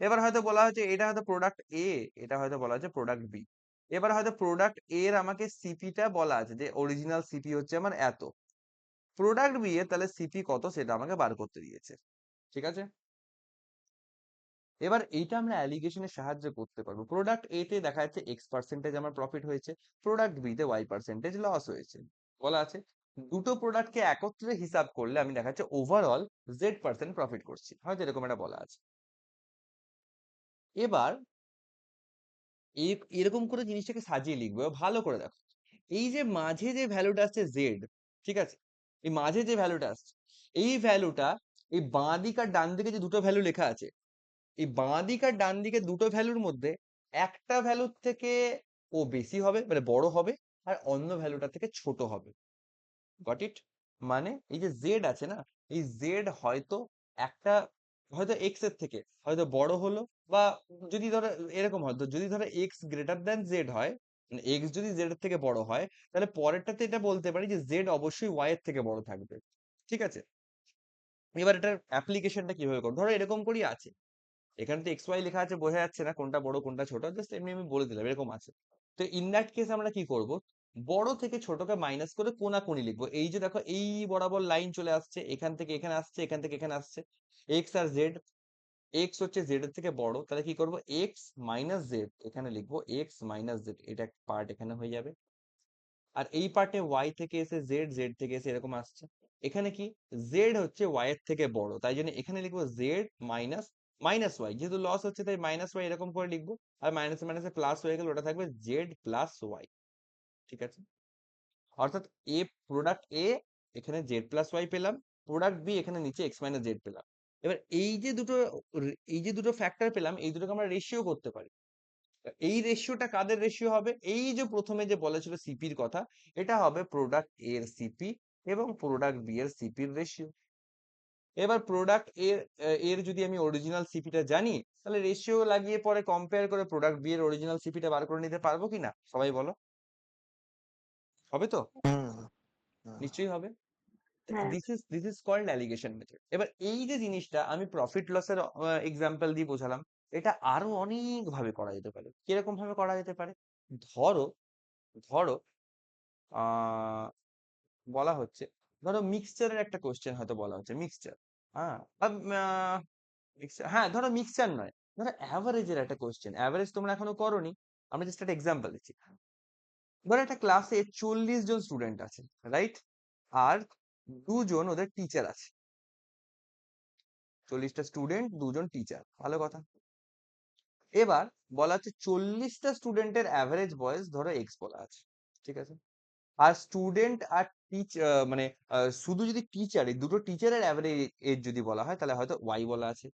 এবার হয়তো বলা হচ্ছে এটা হয়তো প্রোডাক্ট এ, এটা হয়তো বলা হচ্ছে প্রোডাক্ট বি। এবার হয়তো প্রোডাক্ট এর আমাকে সিপিটা বলা আছে যে অরিজিনাল সিপি হচ্ছে আমার এত, প্রোডাক্ট বি এর তাহলে সিপি কত সেটা আমাকে বার করতে দিয়েছে। ঠিক আছে, এবার এইটা আমরা অ্যালিগেশনের সাহায্যে করতে পারবো। প্রোডাক্ট এ তে দেখা যাচ্ছে এক্স পার্সেন্টেজ আমার প্রফিট হয়েছে, প্রোডাক্ট বি তে ওয়াই পার্সেন্টেজ লস হয়েছে। বলা আছে দুটো প্রোডাক্টকে একত্রে হিসাব করলে আমি দেখা যাচ্ছে ওভারঅল জেড পার্সেন্ট প্রফিট করছি, হয়তো এরকম একটা বলা আছে। এবার এরকম করে জিনিসটাকে সাজিয়ে লিখবো, এবার ভালো করে দেখো এই যে মাঝে যে ভ্যালুটা আসছে জেড, ঠিক আছে, এই মাঝে যে ভ্যালুটা আসছে এই ভ্যালুটা, এই বাঁ দিক আর ডান দিকে যে দুটো ভ্যালু লেখা আছে, এই বাঁ দিক আর ডান দিকে দুটো ভ্যালুর মধ্যে একটা ভ্যালুর থেকে ও বেশি হবে মানে বড় হবে, আর অন্য ভ্যালুটা থেকে ছোট হবে। Got it? মানে এই যে জেড আছে না, এই জেড হয়তো একটা, হয়তো এক্স এর থেকে হয়তো বড় হলো, বা যদি ধরো এরকম হয়তো যদি ধরো এক্স গ্রেটার দ্যান জেড হয়, মানে এক্স যদি জেড এর থেকে বড় হয়, তাহলে পরেরটাতে এটা বলতে পারি যে জেড অবশ্যই ওয়াই এর থেকে বড় থাকবে। ঠিক আছে, এবার এটার অ্যাপ্লিকেশনটা কিভাবে করবো, ধরো এরকম করেই আছে, এখানে তো এক্স ওয়াই লেখা আছে, বোঝা যাচ্ছে না কোনটা বড় কোনটা ছোট, জাস্ট এমনি আমি বলে দিলাম এরকম আছে। তো ইন দ্যাট কেস আমরা কি করব, বড় থেকে ছোটকে মাইনাস করে কোনাকুনি লিখবো। এই যে দেখো এই বরাবর লাইন চলে আসছে, এখান থেকে এখানে আসছে, এখান থেকে এখানে আসছে, এক্স আর জেড, এক্স হচ্ছে জেড এর থেকে বড়, তাহলে কি করব এক্স মাইনাস জেড, এখানে লিখবো এক্স মাইনাস জেড, এটা একটা পার্ট এখানে হয়ে যাবে। আর এই পার্টে ওয়াই থেকে এসে জেড, জেড থেকে এসে এরকম আসছে, এখানে কি জেড হচ্ছে ওয়াই এর থেকে বড়, তাই জন্য এখানে লিখবো জেড মাইনাস মাইনাস ওয়াই, যেহেতু লস হচ্ছে তাই মাইনাস ওয়াই এরকম করে লিখবো, আর মাইনাস মাইনাসে প্লাস হয়ে গেল, ওটা থাকবে জেড প্লাস ওয়াই। ঠিক আছে, অর্থাৎ এ প্রোডাক্ট এ এখানে জেড প্লাস ওয়াই পেলাম, প্রোডাক্ট বি এখানে নিচে এক্স মাইনাস জেড পেলাম। এবার এই যে দুটো ফ্যাক্টর পেলাম, এই দুটোকে আমরা রেশিও করতে পারি। এই রেশিওটা কাদের রেশিও হবে, এই যে প্রথমে যে বলেছিল সিপির কথা, এটা হবে প্রোডাক্ট এর সিপি এবং প্রোডাক্ট বি এর সিপির রেশিও। এবার প্রোডাক্ট এর এর যদি আমি অরিজিনাল সিপিটা জানি, তাহলে রেশিও লাগিয়ে পরে কম্পেয়ার করে প্রোডাক্ট বি এর অরিজিনাল সিপিটা বার করে নিতে পারবো কিনা, সবাই বলো, হবে তো? হুম হুম। নিশ্চয়ই হবে। হ্যাঁ this is called alligation method. এবার এই যে জিনিসটা আমি প্রফিট লসের এক্সাম্পল দিয়ে বোঝালাম, এটা আরো অনেক ভাবে করা যেতে পারে। কিরকম ভাবে করা যেতে পারে, ধরো ধরো আহ বলা হচ্ছে, ধরো মিক্সচারের একটা কোশ্চেন হয়তো বলা হচ্ছে, মিক্সচার, হ্যাঁ হ্যাঁ ধরো মিক্সচার নয়, ধরো অ্যাভারেজের একটা কোশ্চেন, অ্যাভারেজ তোমরা এখনো করোনি, আমরা জাস্ট একটা এক্সাম্পল দিচ্ছি। ধরো একটা ক্লাসে 40 জন স্টুডেন্ট আছে, রাইট, আর দুজন ওদের টিচার আছে, 40টা স্টুডেন্ট, দুজন টিচার, ভালো কথা। এবার বলা হচ্ছে 40টা স্টুডেন্টের অ্যাভারেজ বয়স ধরো এক্স বলা আছে, ঠিক আছে, আর স্টুডেন্ট আর মানে শুধু যদি টিচার, এই দুটো টিচারের অ্যাভারেজ এজ যদি বলা হয় তাহলে হয়তো ওয়াই বলা আছে।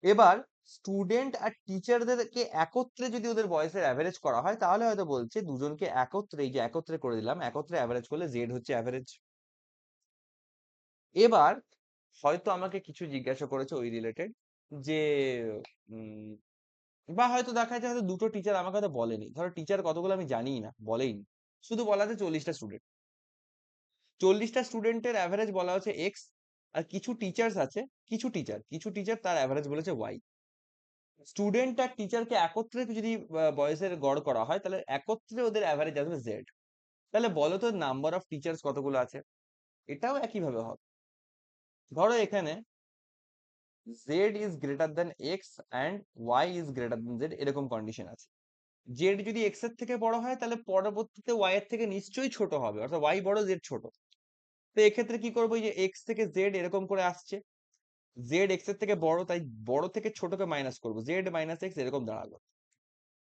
এবার স্টুডেন্ট আর টিচারদেরকে একত্রে যদি ওদের বয়সের অ্যাভারেজ করা হয়, তাহলে হয়তো বলছে দুজনকে একত্রে, এই যে একত্রে করে দিলাম, একত্রে অ্যাভারেজ করলে জেড হচ্ছে অ্যাভারেজ। এবার হয়তো আমাকে কিছু জিজ্ঞাসা করেছে ওই রিলেটেড, যে উম, বা হয়তো দেখা যায় হয়তো দুটো টিচার আমাকে হয়তো বলেনি, ধরো টিচার কতগুলো আমি জানিই না, বলেইনি, শুধু বলা আছে 40টা স্টুডেন্ট, 40টা স্টুডেন্টের অ্যাভারেজ বলা হচ্ছে এক্স, আর কিছু টিচার্স আছে, কিছু টিচার তার অ্যাভারেজ বলেছে ওয়াই। স্টুডেন্ট আর টিচারকে একত্রে যদি বয়সের গড় করা হয়, তাহলে একত্রে ওদের অ্যাভারেজ আসবে জেড। তাহলে বলো তো নাম্বার অফ টিচার্স কতগুলো আছে, এটাও একইভাবে হবে। ধরো এখানে Z is greater than X and Y is greater than Z, এরকম কন্ডিশন আছে। জেড যদি এক্স এর থেকে বড় হয়, তাহলে পরবর্তীতে ওয়াই এর থেকে নিশ্চয়ই ছোট হবে, অর্থাৎ ওয়াই বড় জেড ছোট। তো এক্ষেত্রে কি করবো, এই যে এক্স থেকে জেড এরকম করে আসছে, জেড এক্স এর থেকে বড়, তাই বড় থেকে ছোটকে মাইনাস করবো, জেড মাইনাস এক্স এরকম দাঁড়ালো।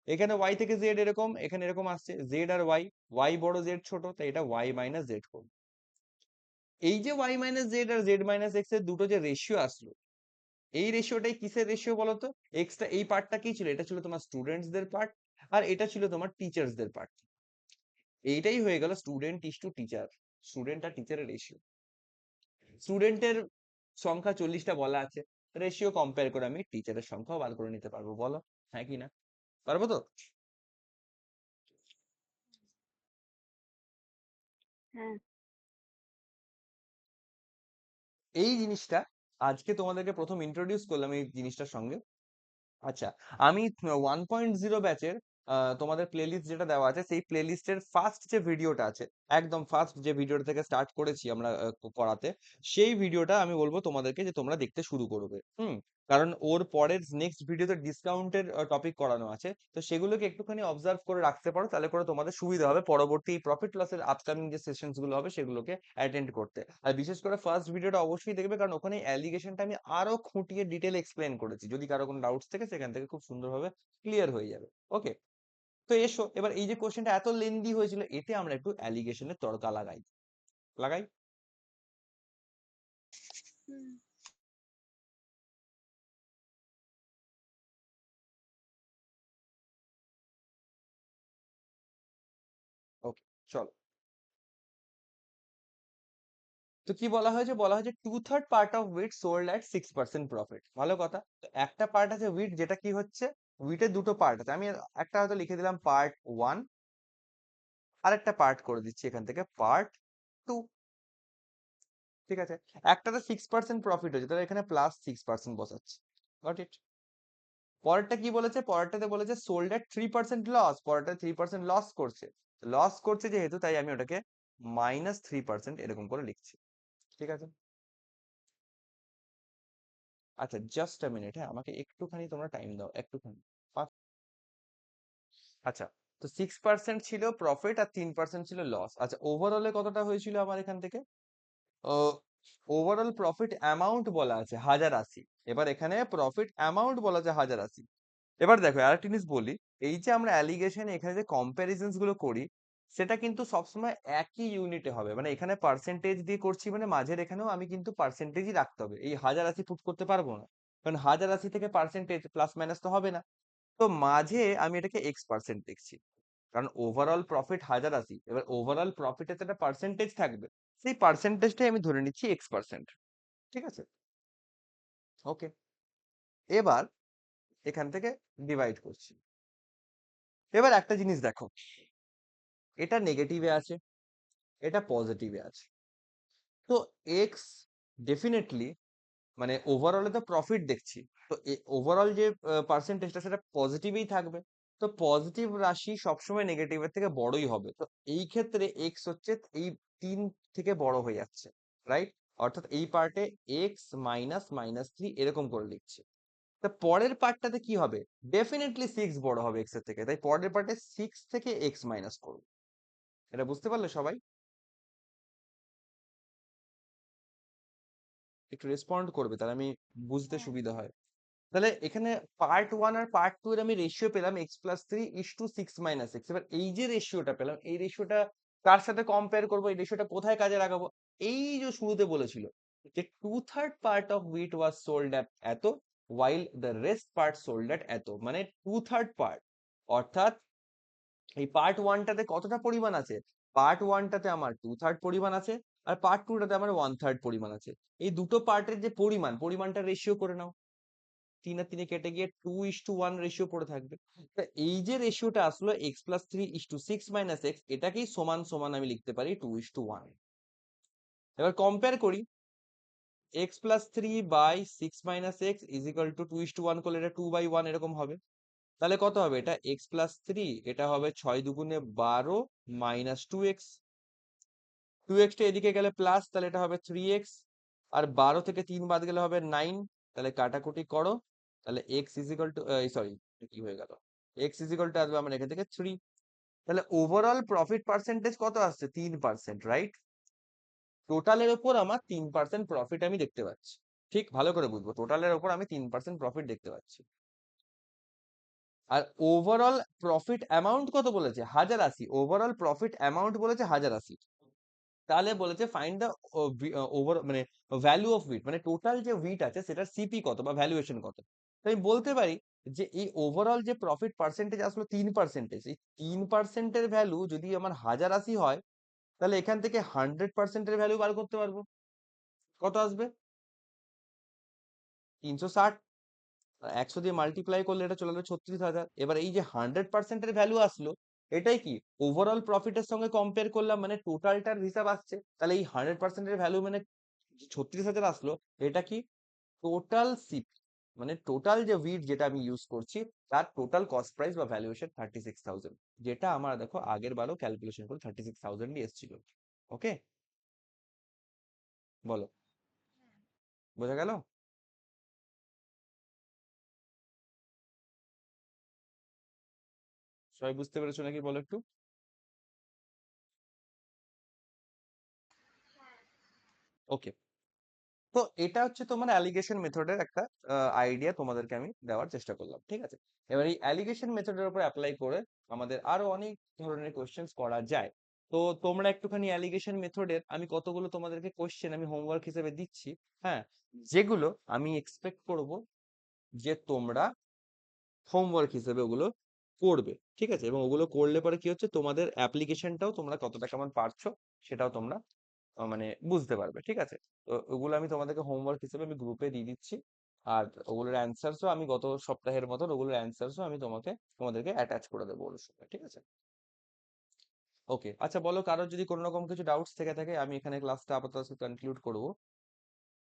এখানে ওয়াই থেকে জেড এরকম, এখানে এরকম আসছে, জেড আর ওয়াই, ওয়াই বড় জেড ছোট, তাই এটা ওয়াই মাইনাস জেড করবো। এই যে ওয়াই মাইনাস জেড আর জেড মাইনাস এক্স এর দুটো যে রেশিও আসলো, এই রেশিওটাই কিসের রেশিও বলতো, এক্সটা, এই পার্টটা কি ছিল, এটা ছিল তোমার স্টুডেন্টসদের পার্ট, আর এটা ছিল তোমার টিচার্সদের পার্ট। এইটাই হয়ে গেল student is to teacher, student আর টিচারের রেশিও। স্টুডেন্টের সংখ্যা 40টা বলা আছে, রেশিও কম্পেয়ার করে আমি টিচারের সংখ্যাও বার করে নিতে পারবো, বলো হ্যাঁ কি না, পারবো তো? হ্যাঁ এই জিনিসটা আজকে তোমাদেরকে প্রথম ইন্ট্রোডিউস করলাম এই জিনিসটার সঙ্গে। আচ্ছা, আমি 1.0 ব্যাচের তোমাদের প্লেলিস্ট যেটা দেওয়া আছে সেই প্লেলিস্টের ফার্স্ট যে ভিডিওটা আছে, একদম ফার্স্ট যে ভিডিওটা থেকে স্টার্ট করেছি আমরা করাতে, সেই ভিডিওটা আমি বলবো তোমাদেরকে যে তোমরা দেখতে শুরু করবে। কারণ ওর পরের নেক্সট ভিডিওতে ডিসকাউন্টের টপিক করানো আছে, তো সেগুলোকে একটুখানি অবজার্ভ করে রাখতে পারো, তাহলে করে তোমাদের সুবিধা হবে পরবর্তী প্রফিট লসের আপকামিং যে সেশনস গুলো হবে সেগুলোকে অ্যাটেন্ড করতে। আর বিশেষ করে ফার্স্ট ভিডিওটা অবশ্যই দেখবে, কারণ ওখানে অ্যালিগেশনটা আমি আরো খুঁটিয়ে ডিটেল এক্সপ্লেন করেছি। যদি কারো কোনো ডাউটস থাকে সেখান থেকে খুব সুন্দরভাবে ক্লিয়ার হয়ে যাবে। ওকে, তো এসো এবার এই যে কোশ্চেনটা এত লেন্দি হয়েছিল, এতে আমরা একটু অ্যালিগেশনের তড়কা লাগাই লাগাই। হুম। ওকে, চলো। তো কি বলা হয়েছে, বলা হয়েছে 2/3 part of wheat sold at 6% profit. ভালো কথা। তো একটা পার্ট আছে উইট, যেটা কি হচ্ছে, উইটের দুটো পার্ট আছে। আমি একটা হয়তো লিখে দিলাম পার্ট 1, আর একটা পার্ট করে দিচ্ছি এখান থেকে পার্ট 2। ঠিক আছে, একটাতে 6% প্রফিট হচ্ছে, তাহলে এখানে +6% বসাচ্ছি। Got it. পরেরটা কি বলেছে, পরেরটাতে বলেছে সোল্ড এট 3% লস, পরেরটা 3% লস করছে। লস করছে যেহেতু, তাই আমি ওটাকে -3% এরকম করে লিখছি। ঠিক আছে, আচ্ছা জাস্ট আ মিনিট, হ্যাঁ আমাকে একটুখানি তোমরা টাইম দাও, একটুখানি। আচ্ছা, তো 6% ছিল প্রফিট আর 3% ছিল লস। আচ্ছা, ওভারঅলে কতটা হয়েছিল আমার এখান থেকে? ওভারঅল প্রফিট অ্যামাউন্ট বলা আছে 1080। এবার এখানে প্রফিট অ্যামাউন্ট বলা আছে 1080। এবার দেখো আরেকটা জিনিস বলি, এই যে আমরা অ্যালিগেশন এখানে যে কম্প্যারিজনস গুলো করি, সেটা কিন্তু সবসময় একই ইউনিটে হবে। মানে এখানে পার্সেন্টেজ দিয়ে করছি, মানে মাঝের এখানেও আমি কিন্তু পার্সেন্টেজই রাখতে হবে। এই 1080 পুট করতে পারবো না, কারণ 1080 থেকে পার্সেন্টেজ প্লাস মাইনাস তো হবে না। তো মাঝে আমি এটাকে x% দেখছি, কারণ ওভারঅল প্রফিট 1080, এবার ওভারঅল প্রফিটে তো একটা পার্সেন্টেজ থাকবে, সেই পার্সেন্টেজটাই আমি ধরে নিচ্ছি x%। ঠিক আছে, ওকে। এবার এখান থেকে ডিভাইড করছি। এবার একটা জিনিস দেখো, এটা নেগেটিভে আছে, এটা পজিটিভে আছে। তো এক্স ডেফিনেটলি, মানে ওভারঅলে তো প্রফিট দেখছি, তো ওভারঅল যে পার্সেন্টেজটা সেটা পজিটিভই থাকবে। তো পজিটিভ রাশি সবসময় নেগেটিভের থেকে বড়ই হবে। তো এই ক্ষেত্রে এক্স হচ্ছে এই 3 থেকে বড় হয়ে যাচ্ছে, রাইট? অর্থাৎ এই পার্টে এক্স -3 এরকম করে লিখছে। তা পরের পার্টটাতে কি হবে? ডেফিনেটলি 6 বড় হবে এক্স এর থেকে, তাই পরের পার্টে 6 থেকে এক্স মাইনাস করব। এটা বুঝতে পারলে সবাই? একটু রেসপন্ড করবে, তাহলে আমি বুঝতে হ্যাঁ। সুবিধা হয়। তাহলে এখানে পার্ট 1 আর পার্ট 2 এর আমি রেশিও পেলাম x+3:6 - x। এবার এই যে রেশিওটা পেলাম, এই রেশিওটা কার সাথে কম্পেয়ার করব, এই রেশিওটা কোথায় কাজে লাগাবো? এই যে শুরুতে বলেছিল যে 2/3 part of wheat was sold at এত, while the rest part sold at এত, মানে 2/3 পার্ট। অর্থাৎ এই পার্ট 1 টাতে কতটা পরিমাণ আছে? পার্ট 1 টাতে আমার 2/3 পরিমাণ আছে, আর পার্ট 2 টাতে আমার 1/3 পরিমাণ আছে। এই দুটো পার্টের যে পরিমাণটা রেশিও করে নাও। 3 আর 3 কেটে গিয়ে 2:1 রেশিও পড়ে থাকবে। তা এই যে রেশিওটা আসলো x+3:6 - x, এটাকেই সমান সমান আমি লিখতে পারি 2:1। এবার কম্পেয়ার করি, x+3/6 - x = 2:1 করলে এটা 2/1 এরকম হবে। তাহলে কত হবে? এটা x+3, এটা হবে 6 দুগুণে 12 -2x। 2x টা এদিকে গেলে প্লাস, তাহলে এটা হবে 3x। আর 12 থেকে 3 বাদ গেলে হবে 9। তাহলে কাটাকুটি করো, তাহলে x সরি, কি হয়ে গেল, x আসবে আমার এখান থেকে 3। তাহলে ওভারঅল প্রফিট পার্সেন্টেজ কত আসছে? 3%, রাইট? টোটালের উপর আমার 3% প্রফিট আমি দেখতে পাচ্ছি। ঠিক, ভালো করে বুঝবো, টোটালের উপর আমি 3% প্রফিট দেখতে পাচ্ছি। আর ওভারঅল প্রফিট অ্যামাউন্ট কত বলেছে? 1080। ওভারঅল প্রফিট অ্যামাউন্ট বলেছে 1080। তাহলে বলেছে ফাইন্ড দ্য ওভার, মানে ভ্যালু অফ উইট, মানে টোটাল যে উইট আছে সেটার সিপি কত বা ভ্যালুয়েশন কত। তো আমি বলতে পারি যে এই ওভারঅল যে প্রফিট পার্সেন্টেজ আসলো 3%, এই 3%-এর ভ্যালু যদি আমার 1080 হয়, তাহলে এখান থেকে 100%-এর ভ্যালু বার করতে পারবো। কত আসবে? 360। 100 দিয়ে মাল্টিপ্লাই করলে এটা চলে আসবে 36,000। এবার এই যে 100%-এর ভ্যালু আসলো, এটাই কি ওভারঅল প্রফিটের সঙ্গে কম্পেয়ার করলাম, মানে টোটালটার হিসাব আসছে। তাহলে এই 100%-এর ভ্যালু মানে 36,000 আসলো, এটা কি টোটাল সিপি মানে টোটাল যে উইড যেটা আমি ইউজ করছি তার টোটাল কস্ট প্রাইস বা ভ্যালুয়েশন 36,000, যেটা আমার দেখো আগের বারও ক্যালকুলেশন করে 36,000ই এসেছিল। ওকে, বলো, বোঝা গেল? সবাই বুঝতে পেরেছো নাকি বলো একটু? ওকে, তো এটা হচ্ছে তোমার অ্যালিগেশন মেথডের একটা আইডিয়া তোমাদেরকে আমি দেওয়ার চেষ্টা করলাম, ঠিক আছে? এবার এই অ্যালিগেশন মেথডের উপর অ্যাপ্লাই করে আমাদের আরো অনেক ধরনের কোয়েশ্চেন্স করা যায়। তো তোমরা একটুখানি অ্যালিগেশন মেথডের আমি কতগুলো তোমাদেরকে কোয়েশ্চেন আমি হোমওয়ার্ক হিসেবে দিচ্ছি, হ্যাঁ, যেগুলো আমি এক্সপেক্ট করব যে তোমরা হোমওয়ার্ক হিসেবে ওগুলো করবে, ঠিক আছে? এবং ওগুলো করলে পরে কি হচ্ছে, তোমাদের অ্যাপ্লিকেশনটাও তোমরা কতটা কেমন পারছো সেটাও তোমরা মানে বুঝতে পারবে, ঠিক আছে? তো ওগুলো আমি তোমাদেরকে হোমওয়ার্ক হিসেবে আমি গ্রুপে দিয়ে দিচ্ছি। আর ওগুলোর অ্যান্সারসও আমি গত সপ্তাহের মতন ওগুলোর অ্যান্সারসও আমি তোমাদেরকে অ্যাটাচ করে দেবো ওর সঙ্গে, ঠিক আছে? ওকে, আচ্ছা বলো, কারোর যদি কোনো রকম কিছু ডাউটস থেকে থাকে, আমি এখানে ক্লাসটা আপাতত কনক্লুড করবো।